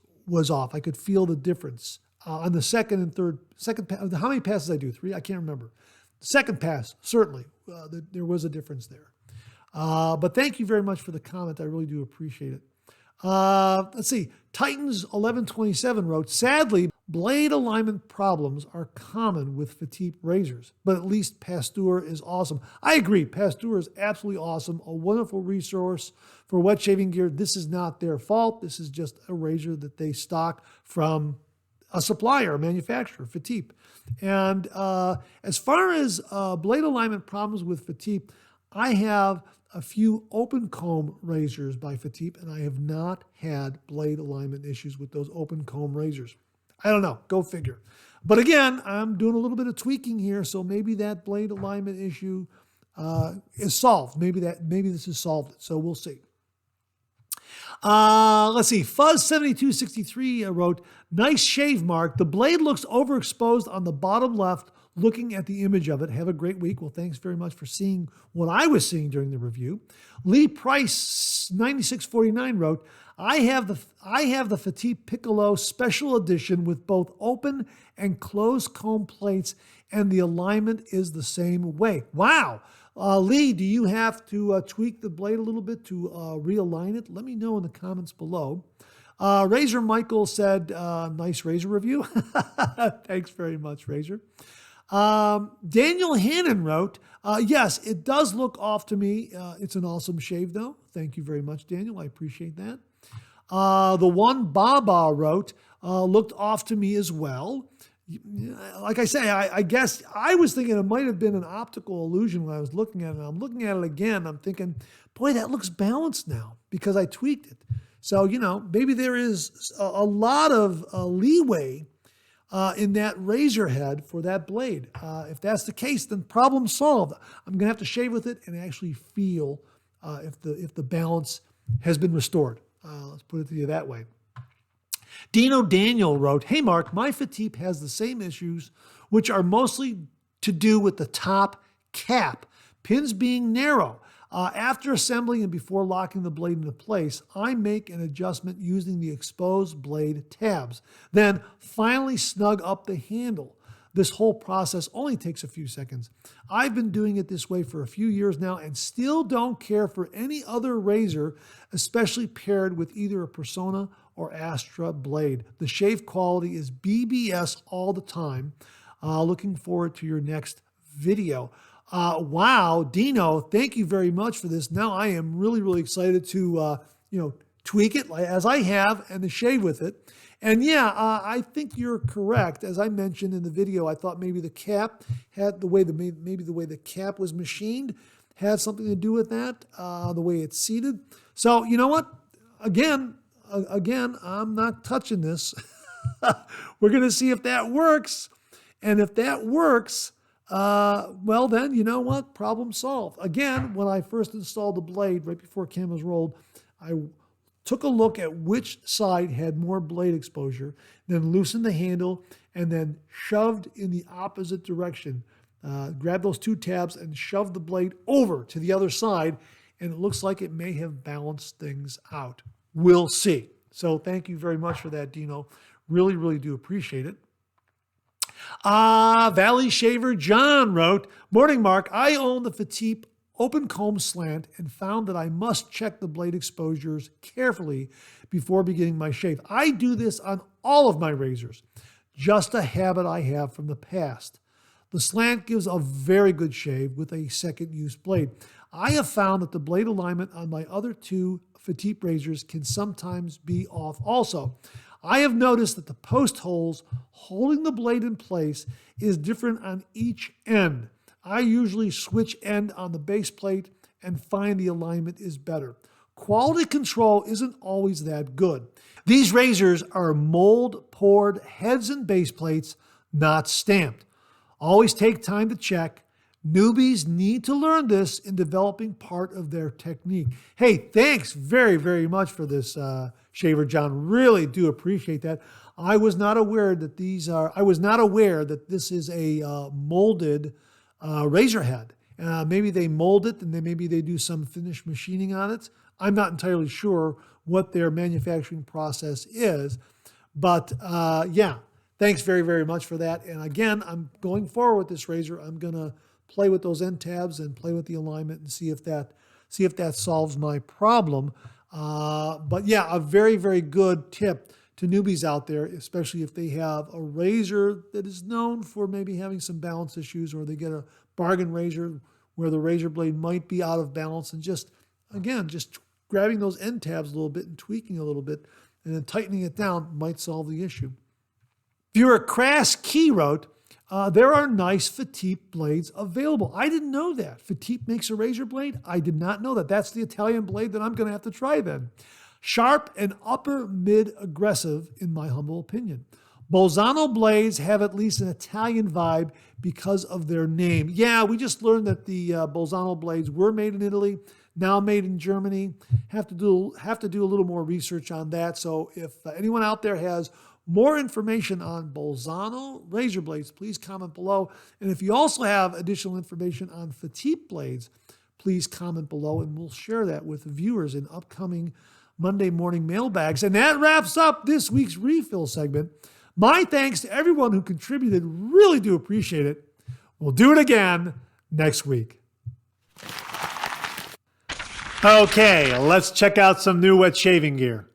off. I could feel the difference on the second pass. How many passes did I do? 3? I can't remember. The second pass, certainly, there was a difference there. But thank you very much for the comment. I really do appreciate it. Let's see. Titans 1127 wrote, "Sadly, blade alignment problems are common with Fatip razors, but at least Pasteur is awesome." I agree. Pasteur is absolutely awesome. A wonderful resource for wet shaving gear. This is not their fault. This is just a razor that they stock from a supplier, a manufacturer, Fatip. And as far as blade alignment problems with Fatip, I have a few open comb razors by Fatip, and I have not had blade alignment issues with those open comb razors. I don't know, go figure. But again, I'm doing a little bit of tweaking here, so maybe that blade alignment issue is solved. Maybe this has solved it, so we'll see. Let's see, Fuzz7263 wrote, "Nice shave, Mark. The blade looks overexposed on the bottom left, looking at the image of it. Have a great week." Well, thanks very much for seeing what I was seeing during the review. Lee Price 9649 wrote, I have the Fatip Piccolo Special Edition with both open and closed comb plates, and the alignment is the same way." Wow. Lee, do you have to tweak the blade a little bit to realign it? Let me know in the comments below. Razor Michael said, "Nice razor review." Thanks very much, Razor. Daniel Hannon wrote, yes, it does look off to me. It's an awesome shave, though. Thank you very much, Daniel. I appreciate that. The one Baba wrote, looked off to me as well. Like I say, I guess I was thinking it might have been an optical illusion when I was looking at it. I'm looking at it again. I'm thinking, boy, that looks balanced now because I tweaked it. So, maybe there is a lot of leeway in that razor head for that blade. If that's the case, then problem solved. I'm going to have to shave with it and actually feel if the balance has been restored. Let's put it to you that way. Dino Daniel wrote, hey, Mark, my Fatip has the same issues, which are mostly to do with the top cap, pins being narrow. After assembling and before locking the blade into place, I make an adjustment using the exposed blade tabs. Then finally snug up the handle. This whole process only takes a few seconds. I've been doing it this way for a few years now and still don't care for any other razor, especially paired with either a Persona or Astra blade. The shave quality is BBS all the time. Looking forward to your next video. Wow, Dino, thank you very much for this. Now I am really, really excited to, tweak it as I have and to shave with it. And yeah, I think you're correct. As I mentioned in the video, I thought maybe the cap had the way the cap was machined had something to do with that, the way it's seated. So you know what? Again, I'm not touching this. We're going to see if that works. And if that works, well then, you know what? Problem solved. Again, when I first installed the blade right before cam was rolled, I took a look at which side had more blade exposure, then loosened the handle, and then shoved in the opposite direction. Grabbed those two tabs and shoved the blade over to the other side, and it looks like it may have balanced things out. We'll see. So thank you very much for that, Dino. Really, really do appreciate it. Valley Shaver John wrote, morning, Mark. I own the Fatip open comb slant and found that I must check the blade exposures carefully before beginning my shave. I do this on all of my razors, just a habit I have from the past. The slant gives a very good shave with a second use blade. I have found that the blade alignment on my other two Fatip razors can sometimes be off also. I have noticed that the post holes holding the blade in place is different on each end. I usually switch end on the base plate and find the alignment is better. Quality control isn't always that good. These razors are mold poured heads and base plates, not stamped. Always take time to check. Newbies need to learn this in developing part of their technique. Hey, thanks very, very much for this, Shaver John. Really do appreciate that. I was not aware that this is a molded razor head. Maybe they mold it and then maybe they do some finished machining on it. I'm not entirely sure what their manufacturing process is, but yeah, thanks very, very much for that. And again, I'm going forward with this razor. I'm going to play with those end tabs and play with the alignment and see if that solves my problem. But yeah, a very, very good tip to newbies out there, especially if they have a razor that is known for maybe having some balance issues, or they get a bargain razor where the razor blade might be out of balance, and just grabbing those end tabs a little bit and tweaking a little bit and then tightening it down might solve the issue. Viewer Crass Key wrote, there are nice Fatip blades available. I didn't know that. Fatip makes a razor blade? I did not know that. That's the Italian blade that I'm going to have to try then. Sharp and upper mid aggressive, in my humble opinion. Bolzano blades have at least an Italian vibe because of their name. Yeah, we just learned that the Bolzano blades were made in Italy, now made in Germany. Have to do a little more research on that. So if anyone out there has more information on Bolzano razor blades, please comment below. And if you also have additional information on Fatip blades, please comment below, and we'll share that with viewers in upcoming Monday morning mailbags. And that wraps up this week's refill segment. My thanks to everyone who contributed. Really do appreciate it. We'll do it again next week. Okay, let's check out some new wet shaving gear.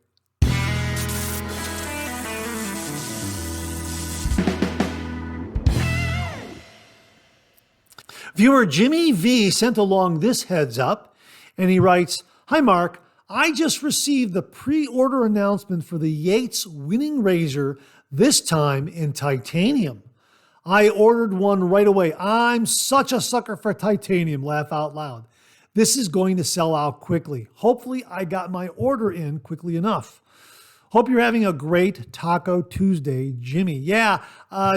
Viewer Jimmy V sent along this heads up, and he writes, "Hi Mark, I just received the pre-order announcement for the Yates winning razor, this time in titanium. I ordered one right away. I'm such a sucker for titanium, laugh out loud. This is going to sell out quickly. Hopefully I got my order in quickly enough. Hope you're having a great Taco Tuesday, Jimmy." Yeah,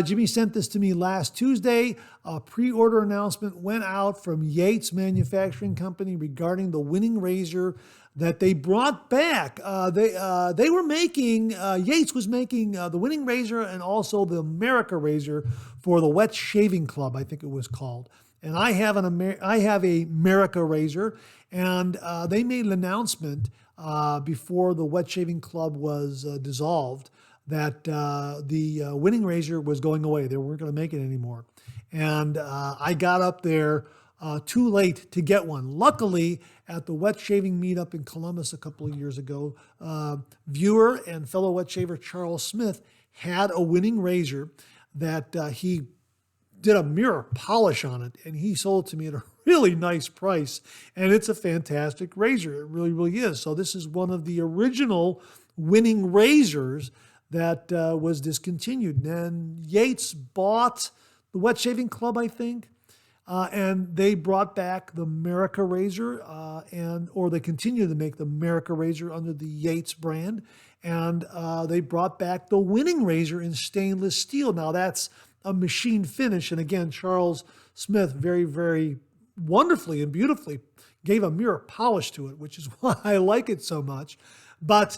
Jimmy sent this to me last Tuesday. A pre-order announcement went out from Yates Manufacturing Company regarding the winning razor that they brought back. They were making, Yates was making the winning razor and also the America razor for the Wet Shaving Club, I think it was called. And I have a America razor, and they made an announcement before the Wet Shaving Club was dissolved that the winning razor was going away. They weren't going to make it anymore. And I got up there too late to get one. Luckily, at the wet shaving meetup in Columbus a couple of years ago, viewer and fellow wet shaver Charles Smith had a winning razor that he did a mirror polish on it, and he sold it to me at a really nice price. And it's a fantastic razor. It really, really is. So this is one of the original winning razors that was discontinued. And Yates bought the Wet Shaving Club, I think, and they brought back the America razor, or they continue to make the America razor under the Yates brand. And they brought back the winning razor in stainless steel. Now that's a machine finish. And again, Charles Smith very, very wonderfully and beautifully gave a mirror polish to it, which is why I like it so much. But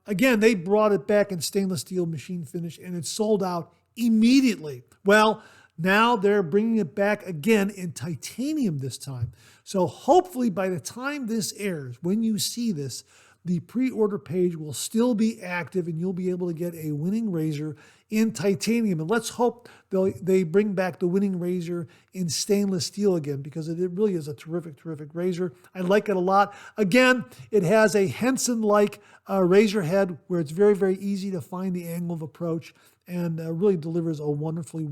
again, they brought it back in stainless steel machine finish, and it sold out immediately. Well, now they're bringing it back again in titanium this time. So hopefully by the time this airs, when you see this, the pre-order page will still be active and you'll be able to get a winning razor in titanium. And let's hope they bring back the winning razor in stainless steel again, because it really is a terrific, terrific razor. I like it a lot. Again, it has a Henson-like razor head where it's very, very easy to find the angle of approach, and really delivers a wonderfully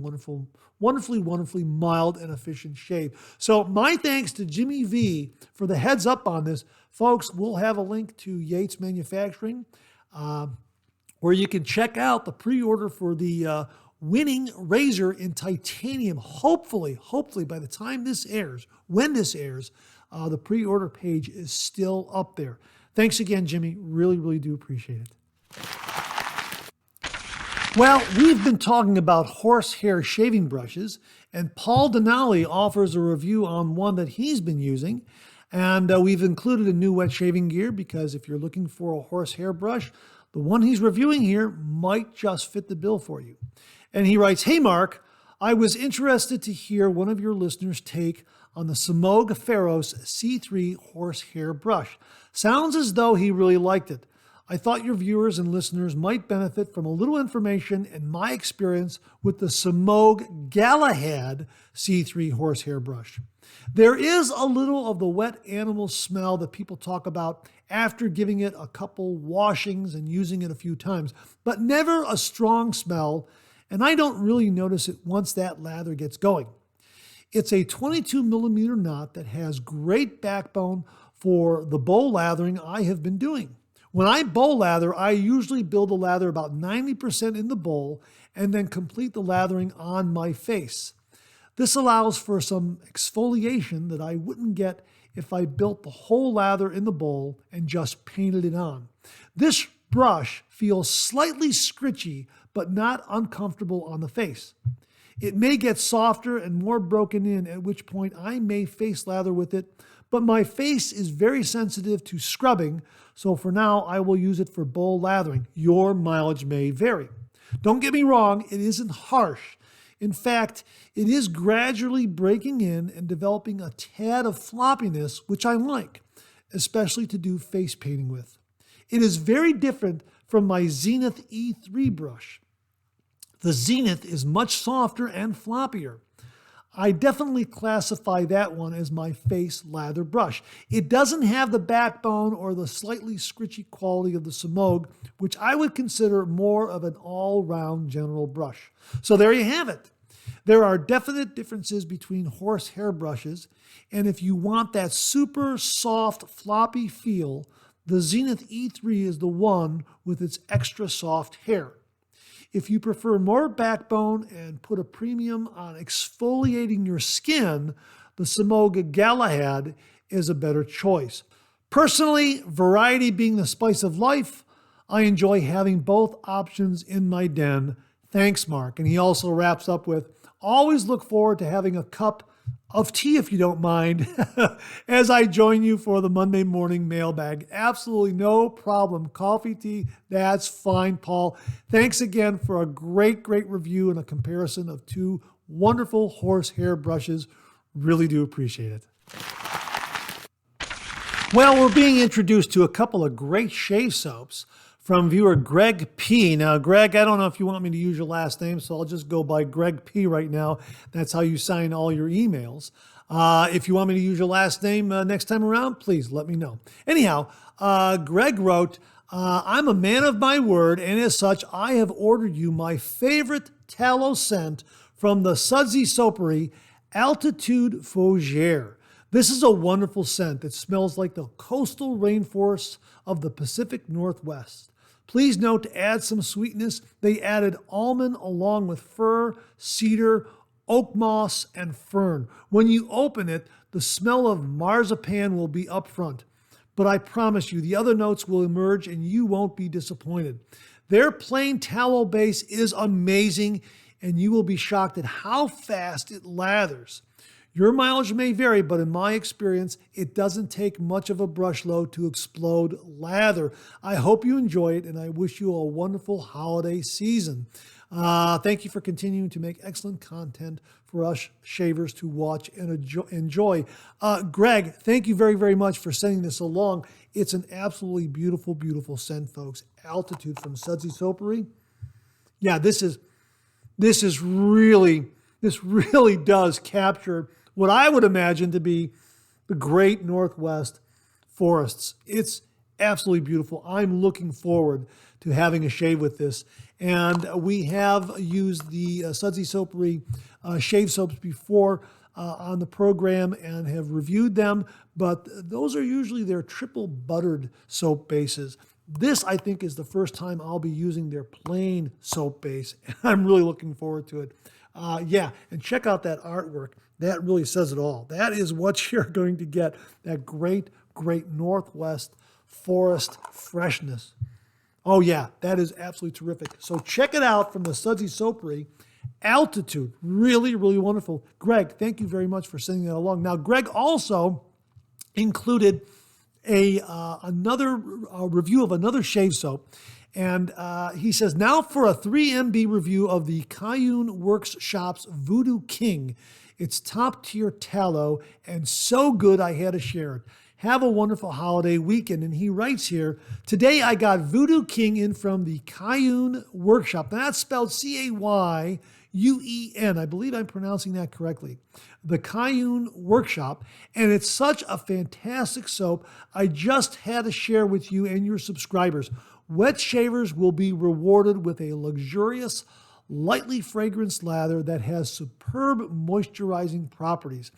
mild and efficient shave. So my thanks to Jimmy V for the heads up on this. Folks, we'll have a link to Yates Manufacturing where you can check out the pre-order for the winning razor in titanium. Hopefully by the time this airs, when this airs, the pre-order page is still up there. Thanks again, Jimmy. Really, really do appreciate it. Well, we've been talking about horsehair shaving brushes, and Paul Denali offers a review on one that he's been using. And we've included a new wet shaving gear because if you're looking for a horsehair brush, the one he's reviewing here might just fit the bill for you. And he writes, "Hey Mark, I was interested to hear one of your listeners' take on the Semogue Pharos C3 horsehair brush. Sounds as though he really liked it. I thought your viewers and listeners might benefit from a little information and my experience with the Semogue Galahad C3 horsehair brush. There is a little of the wet animal smell that people talk about after giving it a couple washings and using it a few times, but never a strong smell, and I don't really notice it once that lather gets going. It's a 22 millimeter knot that has great backbone for the bowl lathering I have been doing. When I bowl lather, I usually build the lather about 90% in the bowl and then complete the lathering on my face. This allows for some exfoliation that I wouldn't get if I built the whole lather in the bowl and just painted it on. This brush feels slightly scritchy, but not uncomfortable on the face. It may get softer and more broken in, at which point I may face lather with it, but my face is very sensitive to scrubbing, so for now I will use it for bowl lathering. Your mileage may vary. Don't get me wrong, it isn't harsh. In fact, it is gradually breaking in and developing a tad of floppiness, which I like, especially to do face painting with. It is very different from my Zenith E3 brush. The Zenith is much softer and floppier. I definitely classify that one as my face lather brush. It doesn't have the backbone or the slightly scritchy quality of the Semogue, which I would consider more of an all-round general brush. So there you have it. There are definite differences between horse hair brushes, and if you want that super soft, floppy feel, the Zenith E3 is the one with its extra soft hair. If you prefer more backbone and put a premium on exfoliating your skin, the Semogue Galahad is a better choice. Personally, variety being the spice of life, I enjoy having both options in my den. Thanks, Mark. And he also wraps up with, always look forward to having a cup of tea, if you don't mind, as I join you for the Monday morning mailbag. Absolutely no problem. Coffee, tea, that's fine, Paul. Thanks again for a great review and a comparison of two wonderful horse hair brushes. Really do appreciate it. Well, we're being introduced to a couple of great shave soaps from viewer Greg P. Now, Greg, I don't know if you want me to use your last name, so I'll just go by Greg P right now. That's how you sign all your emails. If you want me to use your last name next time around, please let me know. Anyhow, Greg wrote, I'm a man of my word, and as such, I have ordered you my favorite tallow scent from the Sudsy Soapery, Altitude Fougere. This is a wonderful scent that smells like the coastal rainforests of the Pacific Northwest. Please note, to add some sweetness, they added almond along with fir, cedar, oak moss, and fern. When you open it, the smell of marzipan will be up front. But I promise you, the other notes will emerge and you won't be disappointed. Their plain tallow base is amazing, and you will be shocked at how fast it lathers. Your mileage may vary, but in my experience, it doesn't take much of a brush load to explode lather. I hope you enjoy it, and I wish you a wonderful holiday season. Thank you for continuing to make excellent content for us shavers to watch and enjoy. Greg, thank you very much for sending this along. It's an absolutely beautiful scent, folks. Altitude from Sudsy Soapery. Yeah, this really does capture what I would imagine to be the great Northwest forests. It's absolutely beautiful. I'm looking forward to having a shave with this. And we have used the Sudsy Soapery shave soaps before on the program and have reviewed them, but those are usually their triple buttered soap bases. This, I think, is the first time I'll be using their plain soap base, and I'm really looking forward to it. And check out that artwork. That really says it all. That is what you're going to get, that great Northwest forest freshness. Oh yeah, that is absolutely terrific. So check it out from the Sudsy Soapery. Altitude, really wonderful. Greg, thank you very much for sending that along. Now, Greg also included another review of another shave soap. And he says, now for a 3MB review of the Cayune Works Shop's Voodoo King. It's top tier tallow and so good I had to share it. Have a wonderful holiday weekend. And he writes here, today I got Voodoo King in from the Cayune Workshop. Now that's spelled Cayuen. I believe I'm pronouncing that correctly. The Cayune Workshop. And it's such a fantastic soap. I just had to share with you and your subscribers. Wet shavers will be rewarded with a luxurious, lightly fragranced lather that has superb moisturizing properties.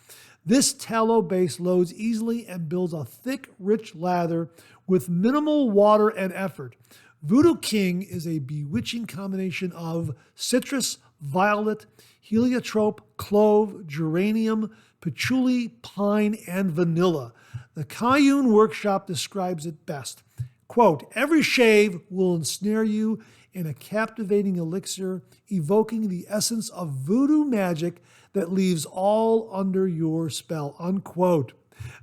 This tallow base loads easily and builds a thick, rich lather with minimal water and effort. Voodoo King is a bewitching combination of citrus, violet, heliotrope, clove, geranium, patchouli, pine, and vanilla. The Cayune Workshop describes it best. Quote, every shave will ensnare you in a captivating elixir, evoking the essence of voodoo magic that leaves all under your spell, unquote.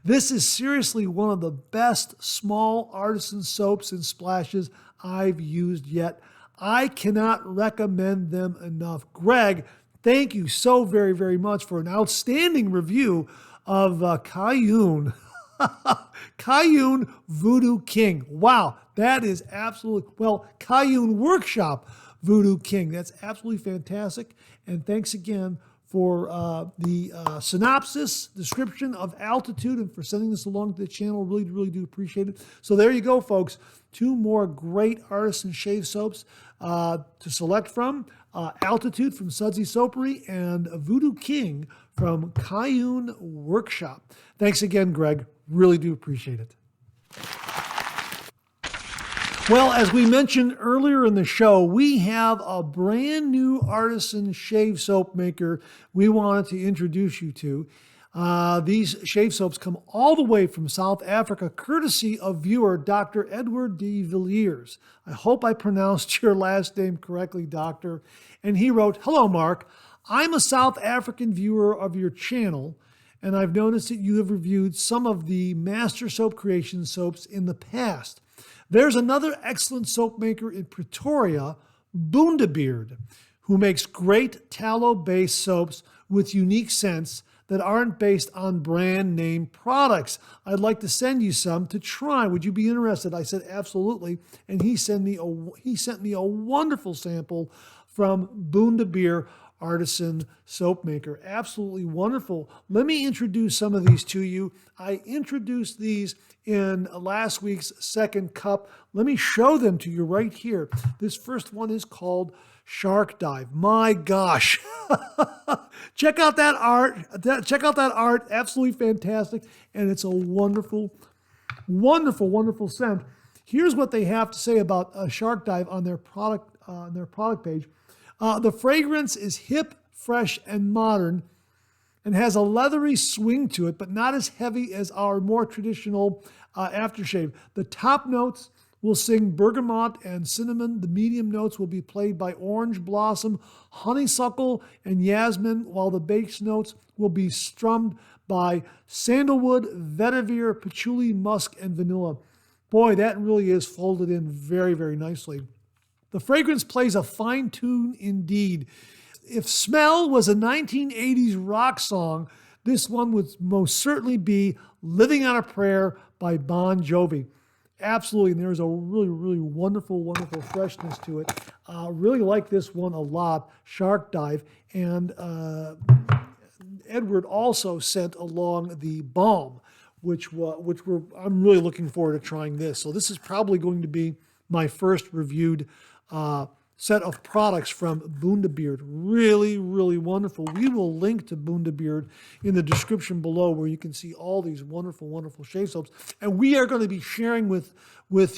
This is seriously one of the best small artisan soaps and splashes I've used yet. I cannot recommend them enough. Greg, thank you so very much for an outstanding review of Cayune. Cayune Voodoo King. Wow, that is absolutely, Cayune Workshop Voodoo King. That's absolutely fantastic. And thanks again for the synopsis, description of Altitude, and for sending this along to the channel. Really do appreciate it. So there you go, folks. 2 more great artisan shave soaps to select from. Altitude from Sudsy Soapery, and Voodoo King from Kayun Workshop. Thanks again, Greg. Really do appreciate it. Well, as we mentioned earlier in the show, we have a brand new Artisan shave soap maker we wanted to introduce you to. These shave soaps come all the way from South Africa, courtesy of viewer Dr. Edward de Villiers. I hope I pronounced your last name correctly, Doctor. And he wrote, "Hello, Mark. I'm a South African viewer of your channel, and I've noticed that you have reviewed some of the Master Soap Creation soaps in the past. There's another excellent soap maker in Pretoria, Bundubeard, who makes great tallow-based soaps with unique scents that aren't based on brand name products. I'd like to send you some to try. Would you be interested?" I said, absolutely. And he sent me a wonderful sample from Bundubeard Artisan soap maker. Absolutely wonderful. Let me introduce some of these to you. I introduced these in last week's second cup. Let me show them to you right here. This first one is called Shark Dive. My gosh. Check out that art. Check out that art. Absolutely fantastic. And it's a wonderful, wonderful, wonderful scent. Here's what they have to say about Shark Dive on their product page. The fragrance is hip, fresh, and modern, and has a leathery swing to it, but not as heavy as our more traditional aftershave. The top notes will sing bergamot and cinnamon. The medium notes will be played by orange blossom, honeysuckle, and yasmin, while the base notes will be strummed by sandalwood, vetiver, patchouli, musk, and vanilla. Boy, that really is folded in very, very nicely. The fragrance plays a fine tune indeed. If smell was a 1980s rock song, this one would most certainly be Living on a Prayer by Bon Jovi. Absolutely, and there's a really, really wonderful, wonderful freshness to it. Really like this one a lot, Shark Dive. And Edward also sent along the balm, which I'm really looking forward to trying this. So this is probably going to be my first reviewed set of products from Bundubeard. Really, really wonderful. We will link to Bundubeard in the description below, where you can see all these wonderful, wonderful shave soaps. And we are going to be sharing with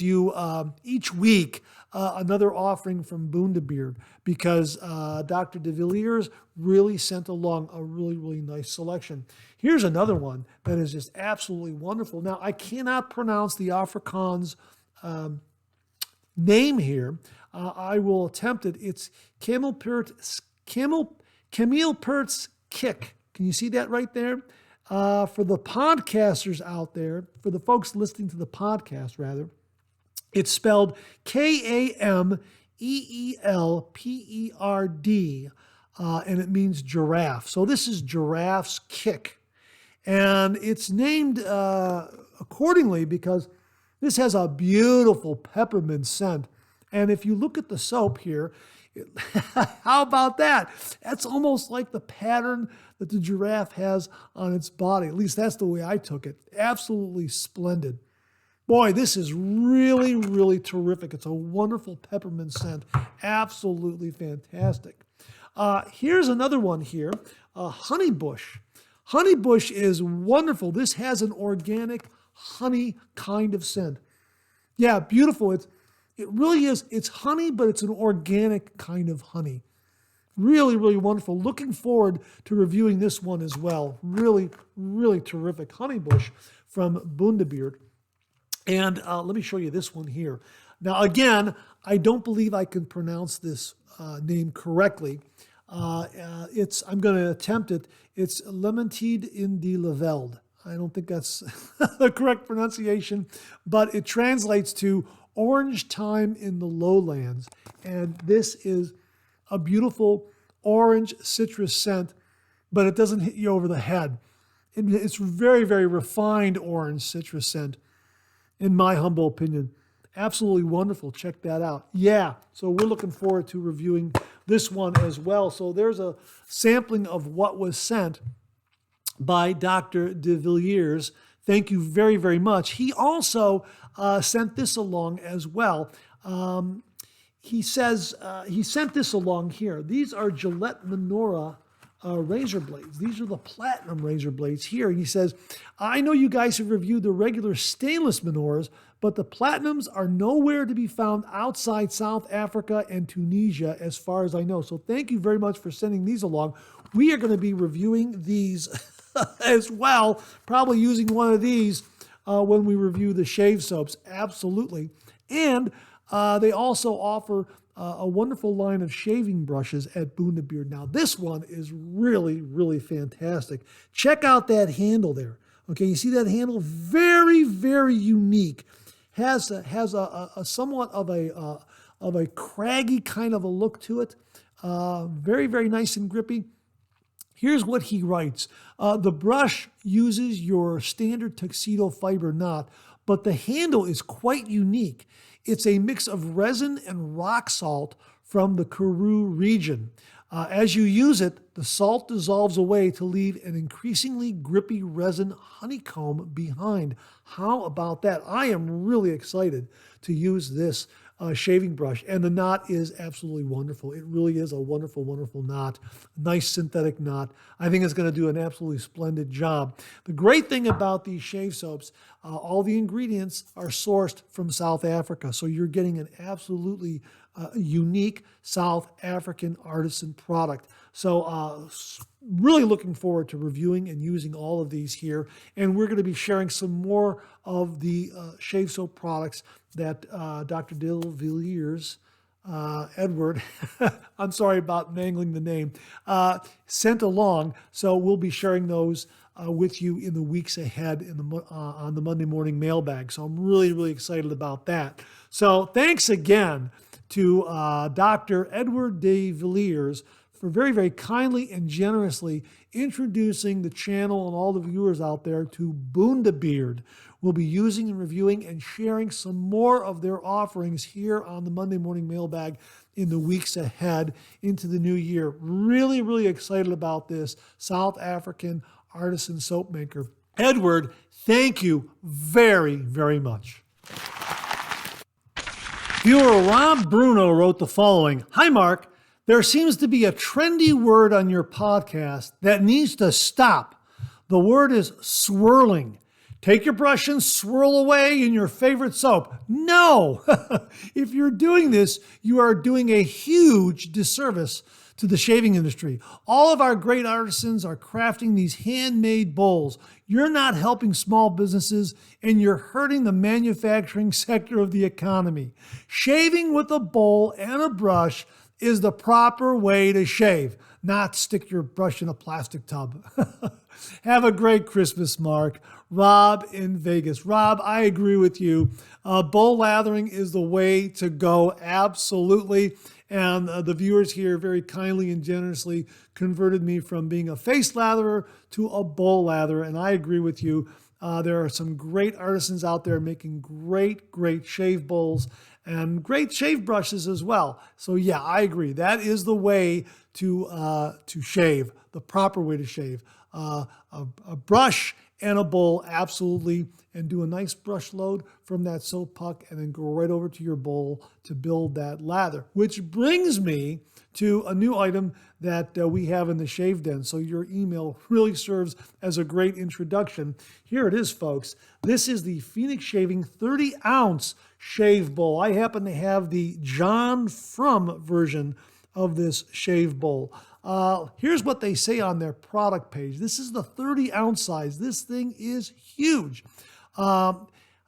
you each week another offering from Bundubeard, because Dr. de Villiers really sent along a really, really nice selection. Here's another one that is just absolutely wonderful. Now, I cannot pronounce the Afrikaans name here. I will attempt it. It's Camelpert's Kick. Can you see that right there? For the podcasters out there, for the folks listening to the podcast, rather, it's spelled Kameelperd, and it means giraffe. So this is Giraffe's Kick. And it's named accordingly because this has a beautiful peppermint scent. And if you look at the soap here, how about that? That's almost like the pattern that the giraffe has on its body. At least that's the way I took it. Absolutely splendid. Boy, this is really, really terrific. It's a wonderful peppermint scent. Absolutely fantastic. Here's another one here, Honeybush. Honeybush is wonderful. This has an organic honey kind of scent. Yeah, beautiful. It really is. It's honey, but it's an organic kind of honey. Really, really wonderful. Looking forward to reviewing this one as well. Really, really terrific. Honeybush from Bundubeard. And let me show you this one here. Now, again, I don't believe I can pronounce this name correctly. I'm going to attempt it. It's Lemontide in de la Velde. I don't think that's the correct pronunciation, but it translates to Orange Thyme in the Lowlands. And this is a beautiful orange citrus scent, but it doesn't hit you over the head. It's very, very refined orange citrus scent, in my humble opinion. Absolutely wonderful. Check that out. Yeah, so we're looking forward to reviewing this one as well. So there's a sampling of what was sent by Dr. de Villiers. Thank you very, very much. He also sent this along as well. he says, he sent this along here. These are Gillette Menorah razor blades. These are the platinum razor blades here. And he says, I know you guys have reviewed the regular stainless menorahs, but the platinums are nowhere to be found outside South Africa and Tunisia, as far as I know. So thank you very much for sending these along. We are going to be reviewing these as well, probably using one of these when we review the shave soaps. Absolutely. And they also offer a wonderful line of shaving brushes at Bundubeard. Now, this one is really, really fantastic. Check out that handle there. Okay, you see that handle? Very, very unique. Has a somewhat of a craggy kind of a look to it. Very, very nice and grippy. Here's what he writes. The brush uses your standard tuxedo fiber knot, but the handle is quite unique. It's a mix of resin and rock salt from the Karoo region. As you use it, the salt dissolves away to leave an increasingly grippy resin honeycomb behind. How about that? I am really excited to use this shaving brush, and the knot is absolutely wonderful. It really is a wonderful, wonderful knot. Nice synthetic knot. I think it's going to do an absolutely splendid job. The great thing about these shave soaps, all the ingredients are sourced from South Africa, so you're getting an absolutely unique South African artisan product. So really looking forward to reviewing and using all of these here. And we're going to be sharing some more of the shave soap products that Dr. De Villiers, Edward, I'm sorry about mangling the name, sent along. So we'll be sharing those with you in the weeks ahead on the Monday morning mailbag. So I'm really, really excited about that. So thanks again to Dr. Edward De Villiers for very, very kindly and generously introducing the channel and all the viewers out there to Bundubeard. We'll be using and reviewing and sharing some more of their offerings here on the Monday morning mailbag in the weeks ahead into the new year. Really, really excited about this South African artisan soap maker. Edward, thank you very, very much. Viewer Rob Bruno wrote the following. Hi, Mark. There seems to be a trendy word on your podcast that needs to stop. The word is swirling. Take your brush and swirl away in your favorite soap. No! If you're doing this, you are doing a huge disservice to the shaving industry. All of our great artisans are crafting these handmade bowls. You're not helping small businesses, and you're hurting the manufacturing sector of the economy. Shaving with a bowl and a brush is the proper way to shave, not stick your brush in a plastic tub. Have a great Christmas, Mark. Rob in Vegas. Rob, I agree with you. Bowl lathering is the way to go, absolutely. And the viewers here very kindly and generously converted me from being a face latherer to a bowl latherer, and I agree with you. There are some great artisans out there making great, great shave bowls and great shave brushes as well. So yeah, I agree. That is the way to shave, the proper way to shave. A brush and a bowl, absolutely, and do a nice brush load from that soap puck and then go right over to your bowl to build that lather. Which brings me to a new item that we have in the Shave Den. So your email really serves as a great introduction. Here it is, folks. This is the Phoenix Shaving 30-ounce shave bowl. I happen to have the John Frum version of this shave bowl. Here's what they say on their product page. This is the 30-ounce size. This thing is huge. The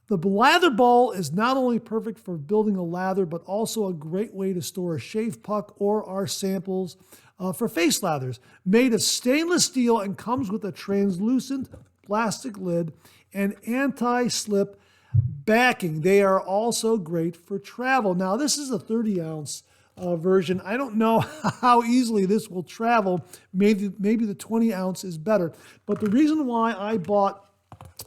lather ball is not only perfect for building a lather, but also a great way to store a shave puck or our samples for face lathers. Made of stainless steel and comes with a translucent plastic lid and anti-slip backing. They are also great for travel. Now, this is a 30-ounce version. I don't know how easily this will travel. Maybe the 20-ounce is better. But the reason why I bought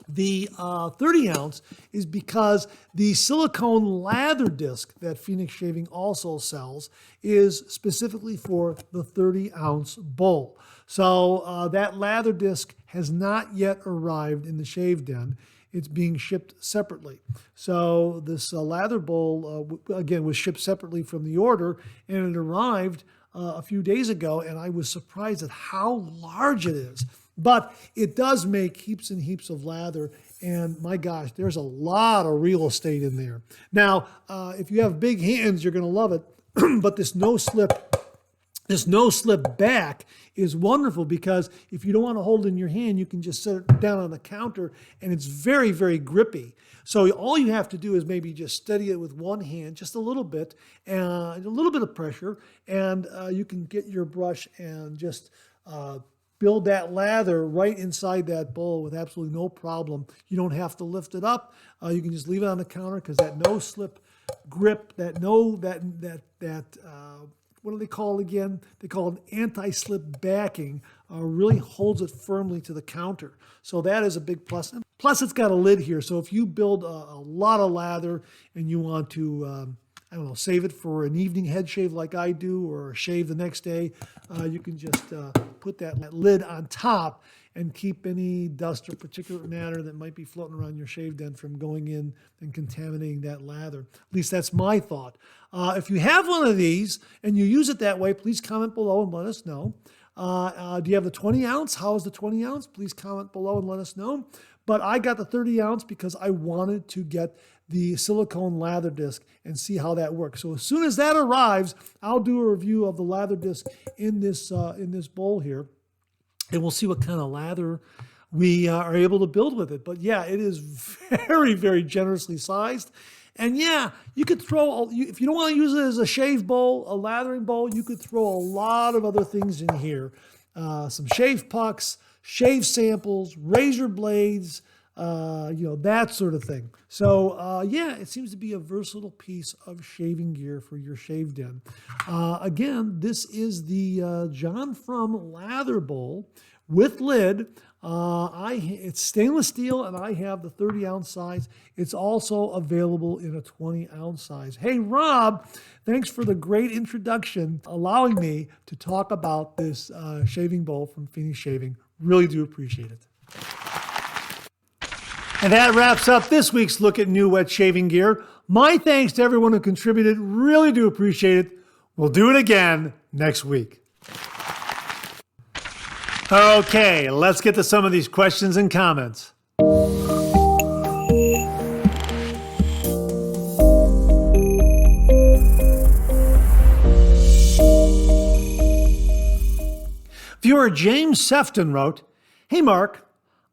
the 30-ounce is because the silicone lather disc that Phoenix Shaving also sells is specifically for the 30-ounce bowl. So that lather disc has not yet arrived in the Shave Den. it's being shipped separately. So this lather bowl, again, was shipped separately from the order, and it arrived a few days ago, and I was surprised at how large it is. But it does make heaps and heaps of lather, and my gosh, there's a lot of real estate in there. Now, if you have big hands, you're going to love it, but this no-slip back is wonderful, because if you don't want to hold it in your hand, you can just set it down on the counter, and it's very, very grippy. So all you have to do is maybe just steady it with one hand, just a little bit, and a little bit of pressure, and you can get your brush and just build that lather right inside that bowl with absolutely no problem. You don't have to lift it up. You can just leave it on the counter, because that no-slip grip, what do they call it again? They call it anti-slip backing, really holds it firmly to the counter. So that is a big plus. Plus, it's got a lid here. So if you build a lot of lather and you want to, save it for an evening head shave like I do, or a shave the next day, you can just put that lid on top and keep any dust or particulate matter that might be floating around your shaved end from going in and contaminating that lather. At least that's my thought. If you have one of these and you use it that way, please comment below and let us know. Do you have the 20 ounce? How is the 20 ounce? Please comment below and let us know. But I got the 30 ounce because I wanted to get the silicone lather disc and see how that works. So as soon as that arrives, I'll do a review of the lather disc in this bowl here, and we'll see what kind of lather we are able to build with it. But yeah, it is very, very generously sized. And yeah, you could throw, if you don't want to use it as a shave bowl, a lathering bowl, you could throw a lot of other things in here. Some shave pucks, shave samples, razor blades, that sort of thing. So yeah, it seems to be a versatile piece of shaving gear for your shaved end. Again, this is the John From Lather Bowl with lid. It's stainless steel, and I have the 30 ounce size. It's also available in a 20 ounce size. Hey, Rob, thanks for the great introduction, allowing me to talk about this shaving bowl from Phoenix Shaving. Really do appreciate it. And that wraps up this week's look at new wet shaving gear. My thanks to everyone who contributed. Really do appreciate it. We'll do it again next week. Okay, let's get to some of these questions and comments. Viewer James Sefton wrote, "Hey Mark,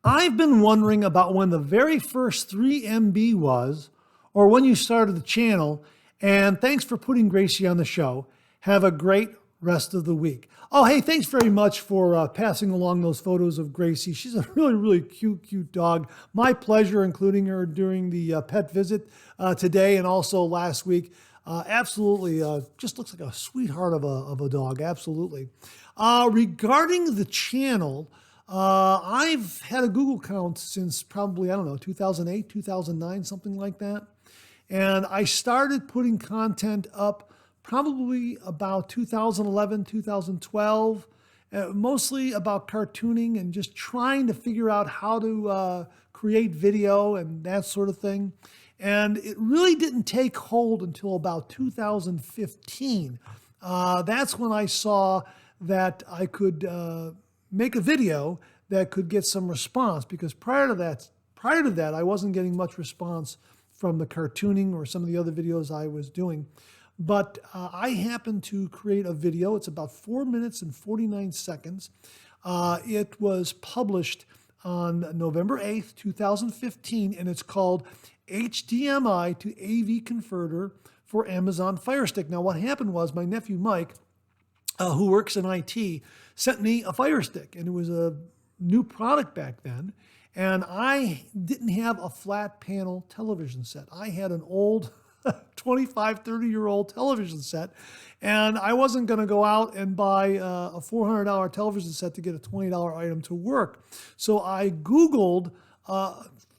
I've been wondering about when the very first 3MB was, or when you started the channel, and thanks for putting Gracie on the show. Have a great rest of the week." Oh, hey, thanks very much for passing along those photos of Gracie. She's a really, really cute dog. My pleasure including her during the pet visit today and also last week. Absolutely, just looks like a sweetheart of a dog, absolutely. Regarding the channel, I've had a Google account since probably, 2008, 2009, something like that. And I started putting content up probably about 2011, 2012, mostly about cartooning and just trying to figure out how to create video and that sort of thing. And it really didn't take hold until about 2015. That's when I saw that I could make a video that could get some response, because prior to that, I wasn't getting much response from the cartooning or some of the other videos I was doing. But I happened to create a video. It's about 4 minutes and 49 seconds. It was published on November 8th, 2015, and it's called HDMI to AV Converter for Amazon Fire Stick. Now, what happened was my nephew Mike, who works in IT, sent me a Fire Stick, and it was a new product back then. And I didn't have a flat panel television set. I had an old 25, 30-year-old television set, and I wasn't going to go out and buy a $400 television set to get a $20 item to work. So I Googled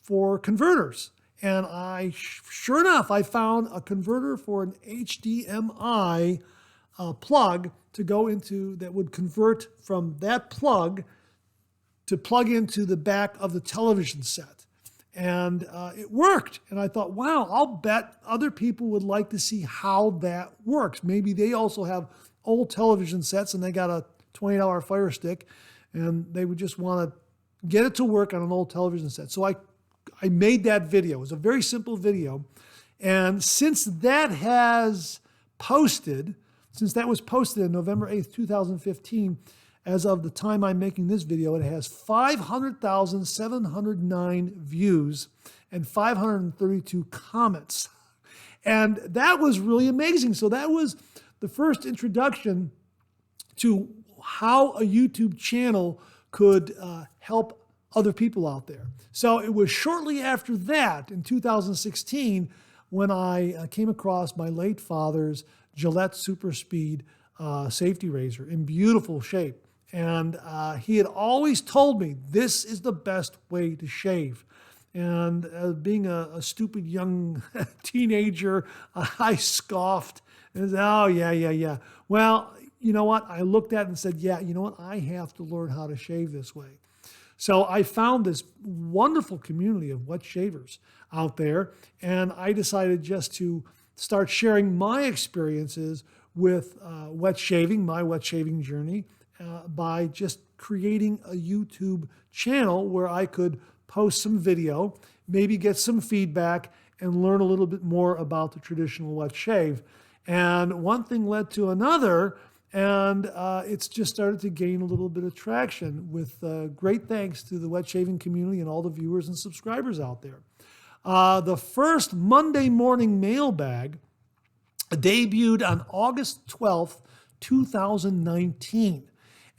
for converters, and sure enough, I found a converter for an HDMI plug to go into that would convert from that plug to plug into the back of the television set. And it worked. And I thought, wow, I'll bet other people would like to see how that works. Maybe they also have old television sets and they got a $20 Fire Stick and they would just want to get it to work on an old television set. So I made that video. It was a very simple video. And since that was posted on November 8th, 2015, as of the time I'm making this video, it has 500,709 views and 532 comments. And that was really amazing. So that was the first introduction to how a YouTube channel could help other people out there. So it was shortly after that, in 2016, when I came across my late father's Gillette Super Speed safety razor in beautiful shape. And he had always told me, this is the best way to shave. And being a stupid young teenager, I scoffed and said, oh, yeah. Well, you know what? I looked at it and said, yeah, you know what? I have to learn how to shave this way. So I found this wonderful community of wet shavers out there, and I decided just to start sharing my experiences with wet shaving, my wet shaving journey, by just creating a YouTube channel where I could post some video, maybe get some feedback, and learn a little bit more about the traditional wet shave. And one thing led to another, and it's just started to gain a little bit of traction with great thanks to the wet shaving community and all the viewers and subscribers out there. The first Monday morning mailbag debuted on August 12th, 2019.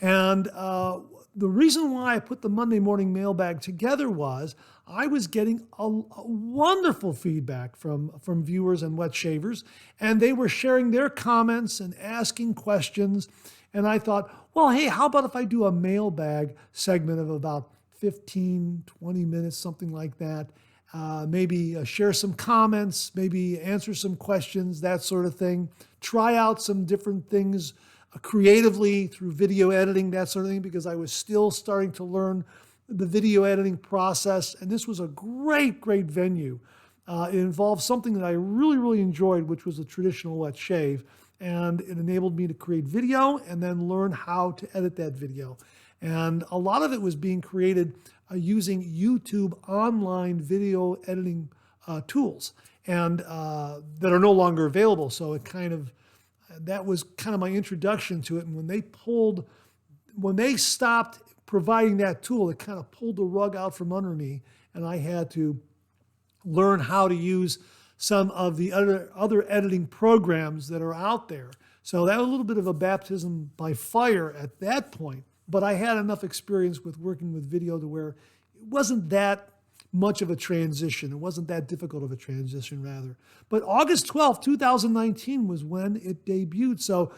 And the reason why I put the Monday morning mailbag together was I was getting a wonderful feedback from viewers and wet shavers, and they were sharing their comments and asking questions. And I thought, well, hey, how about if I do a mailbag segment of about 15, 20 minutes, something like that. Maybe share some comments, maybe answer some questions, that sort of thing. Try out some different things creatively through video editing, that sort of thing, because I was still starting to learn the video editing process. And this was a great venue. It involved something that I really enjoyed, which was a traditional wet shave. And it enabled me to create video and then learn how to edit that video. And a lot of it was being created using YouTube online video editing tools, and that are no longer available. So that was kind of my introduction to it. And when they stopped providing that tool, it kind of pulled the rug out from under me, and I had to learn how to use some of the other editing programs that are out there. So that was a little bit of a baptism by fire at that point. But I had enough experience with working with video to where it wasn't that much of a transition. It wasn't that difficult of a transition, rather. But August 12th, 2019 was when it debuted. So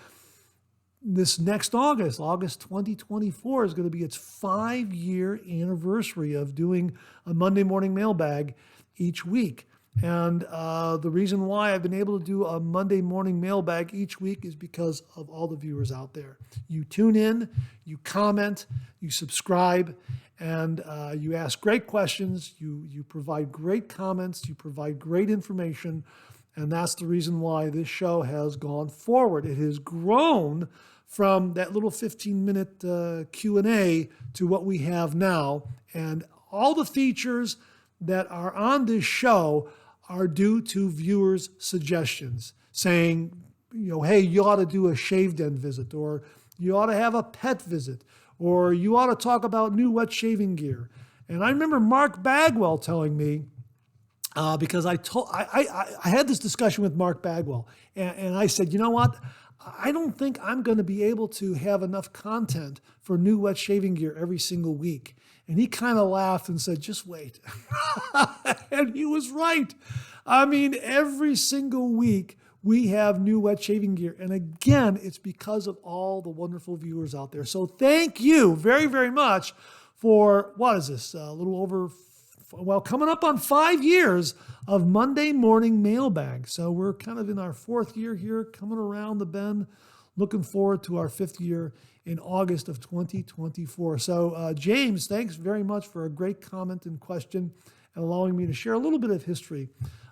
this next August 2024, is going to be its 5-year anniversary of doing a Monday morning mailbag each week. And the reason why I've been able to do a Monday morning mailbag each week is because of all the viewers out there. You tune in, you comment, you subscribe, and you ask great questions. You provide great comments. You provide great information. And that's the reason why this show has gone forward. It has grown from that little 15-minute Q&A to what we have now. And all the features that are on this show are due to viewers' suggestions, saying, hey, you ought to do a shave den visit, or you ought to have a pet visit, or you ought to talk about new wet shaving gear. And I remember Mark Bagwell telling me, because I had this discussion with Mark Bagwell, and I said, you know what? I don't think I'm going to be able to have enough content for new wet shaving gear every single week. And he kind of laughed and said, just wait. And he was right. I mean, every single week we have new wet shaving gear. And again, it's because of all the wonderful viewers out there. So thank you very much for, what is this, a little over, coming up on 5 years of Monday morning mailbag. So we're kind of in our 4th year here, coming around the bend, looking forward to our 5th year in August of 2024. So James, thanks very much for a great comment and question. and allowing me to share a little bit of history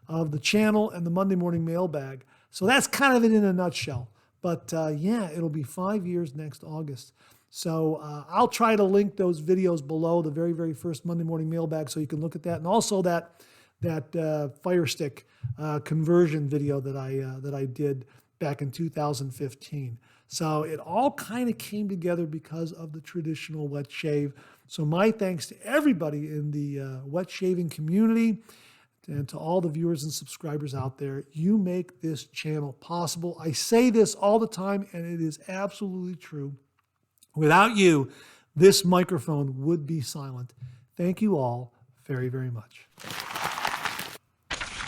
of the channel and the Monday Morning Mailbag. So that's kind of it in a nutshell. But yeah, it'll be 5 years next August. So I'll try to link those videos below, the very, very first Monday Morning Mailbag, so you can look at that. And also that Fire Stick conversion video that I did back in 2015. So it all kind of came together because of the traditional wet shave. So my thanks to everybody in the wet shaving community and to all the viewers and subscribers out there. You make this channel possible. I say this all the time, and it is absolutely true. Without you, this microphone would be silent. Thank you all very, very much.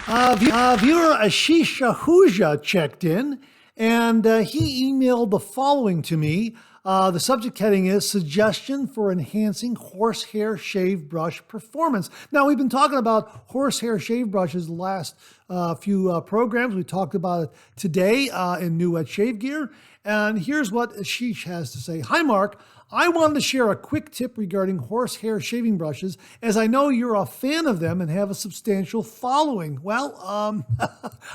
Viewer Ashish Ahuja checked in, and he emailed the following to me. The subject heading is Suggestion for Enhancing Horsehair Shave Brush Performance. Now, we've been talking about horsehair shave brushes the last few programs. We talked about it today in New Wet Shave Gear. And here's what Ashish has to say. Hi, Mark. I wanted to share a quick tip regarding horsehair shaving brushes, as I know you're a fan of them and have a substantial following. Well,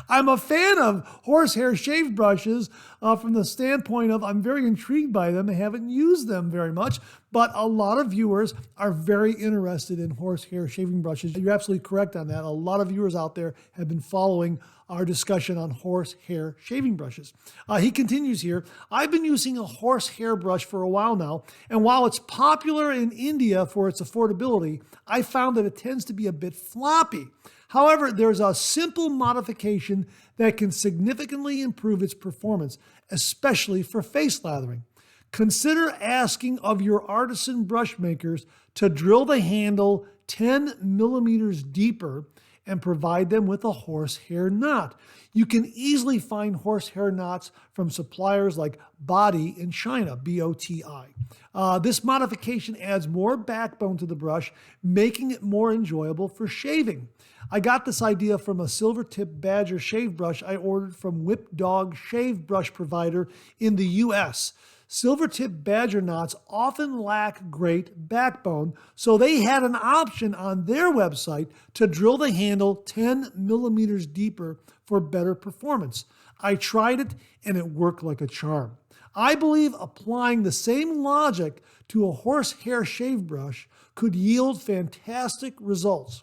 I'm a fan of horsehair shave brushes from the standpoint of I'm very intrigued by them. I haven't used them very much, but a lot of viewers are very interested in horsehair shaving brushes. You're absolutely correct on that. A lot of viewers out there have been following our discussion on horsehair shaving brushes. He continues here, I've been using a horsehair brush for a while now, and while it's popular in India for its affordability, I found that it tends to be a bit floppy. However, there's a simple modification that can significantly improve its performance, especially for face lathering. Consider asking of your Artisan brush makers to drill the handle 10 millimeters deeper and provide them with a horsehair knot. You can easily find horsehair knots from suppliers like Body in China, B-O-T-I. This modification adds more backbone to the brush, making it more enjoyable for shaving. I got this idea from a silver tip badger shave brush I ordered from Whip Dog shave brush provider in the US. Silver tip badger knots often lack great backbone, so they had an option on their website to drill the handle 10 millimeters deeper for better performance. I tried it and it worked like a charm. I believe applying the same logic to a horsehair shave brush could yield fantastic results.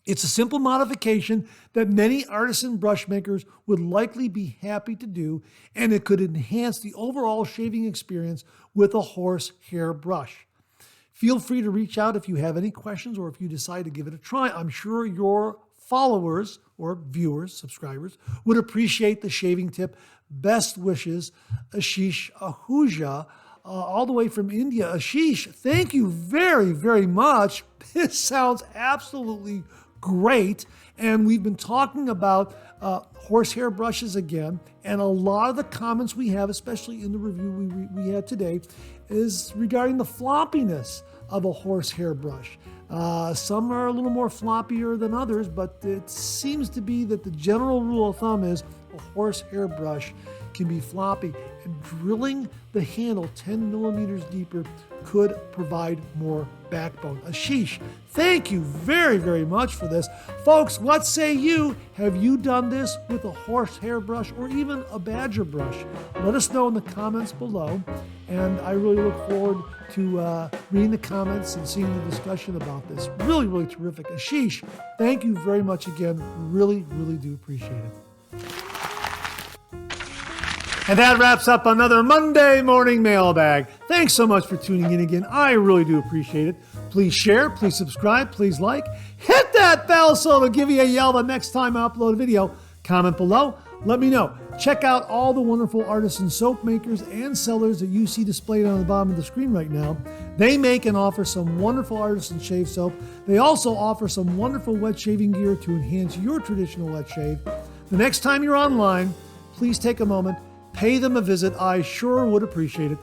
It's a simple modification that many artisan brush makers would likely be happy to do, and it could enhance the overall shaving experience with a horsehair brush. Feel free to reach out if you have any questions or if you decide to give it a try. I'm sure your followers or viewers, subscribers, would appreciate the shaving tip. Best wishes, Ashish Ahuja, all the way from India. Ashish, thank you very, very much. This sounds absolutely great. And we've been talking about horsehair brushes again. And a lot of the comments we have, especially in the review we had today, is regarding the floppiness of a horsehair brush. Some are a little more floppier than others, but it seems to be that the general rule of thumb is a horsehair brush can be floppy, and drilling the handle 10 millimeters deeper could provide more backbone. Ashish, thank you very, very much for this. Folks, what say you? Have you done this with a horsehair brush or even a badger brush? Let us know in the comments below, and I really look forward to reading the comments and seeing the discussion about this. Really, really terrific. Ashish, thank you very much again. Really, really do appreciate it. And that wraps up another Monday Morning Mailbag. Thanks so much for tuning in again. I really do appreciate it. Please share, please subscribe, please like. Hit that bell so it'll give you a yell the next time I upload a video. Comment below. Let me know. Check out all the wonderful Artisan soap makers and sellers that you see displayed on the bottom of the screen right now. They make and offer some wonderful Artisan shave soap. They also offer some wonderful wet shaving gear to enhance your traditional wet shave. The next time you're online, please take a moment. Pay them a visit. I sure would appreciate it.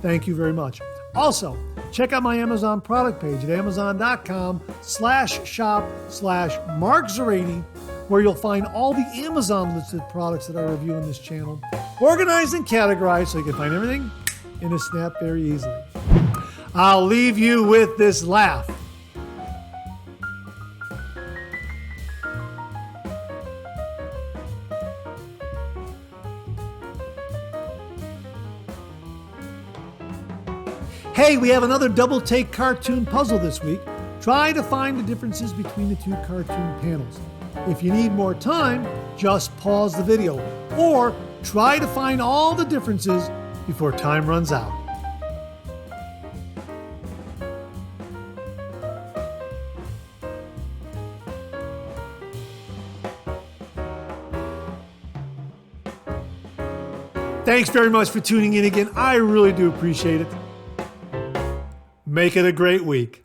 Thank you very much. Also, check out my Amazon product page at amazon.com/shop/MarkZerati, where you'll find all the Amazon listed products that I review in this channel, organized and categorized so you can find everything in a snap very easily. I'll leave you with this laugh. Hey, we have another double take cartoon puzzle this week. Try to find the differences between the two cartoon panels. If you need more time, just pause the video or try to find all the differences before time runs out. Thanks very much for tuning in again. I really do appreciate it. Make it a great week.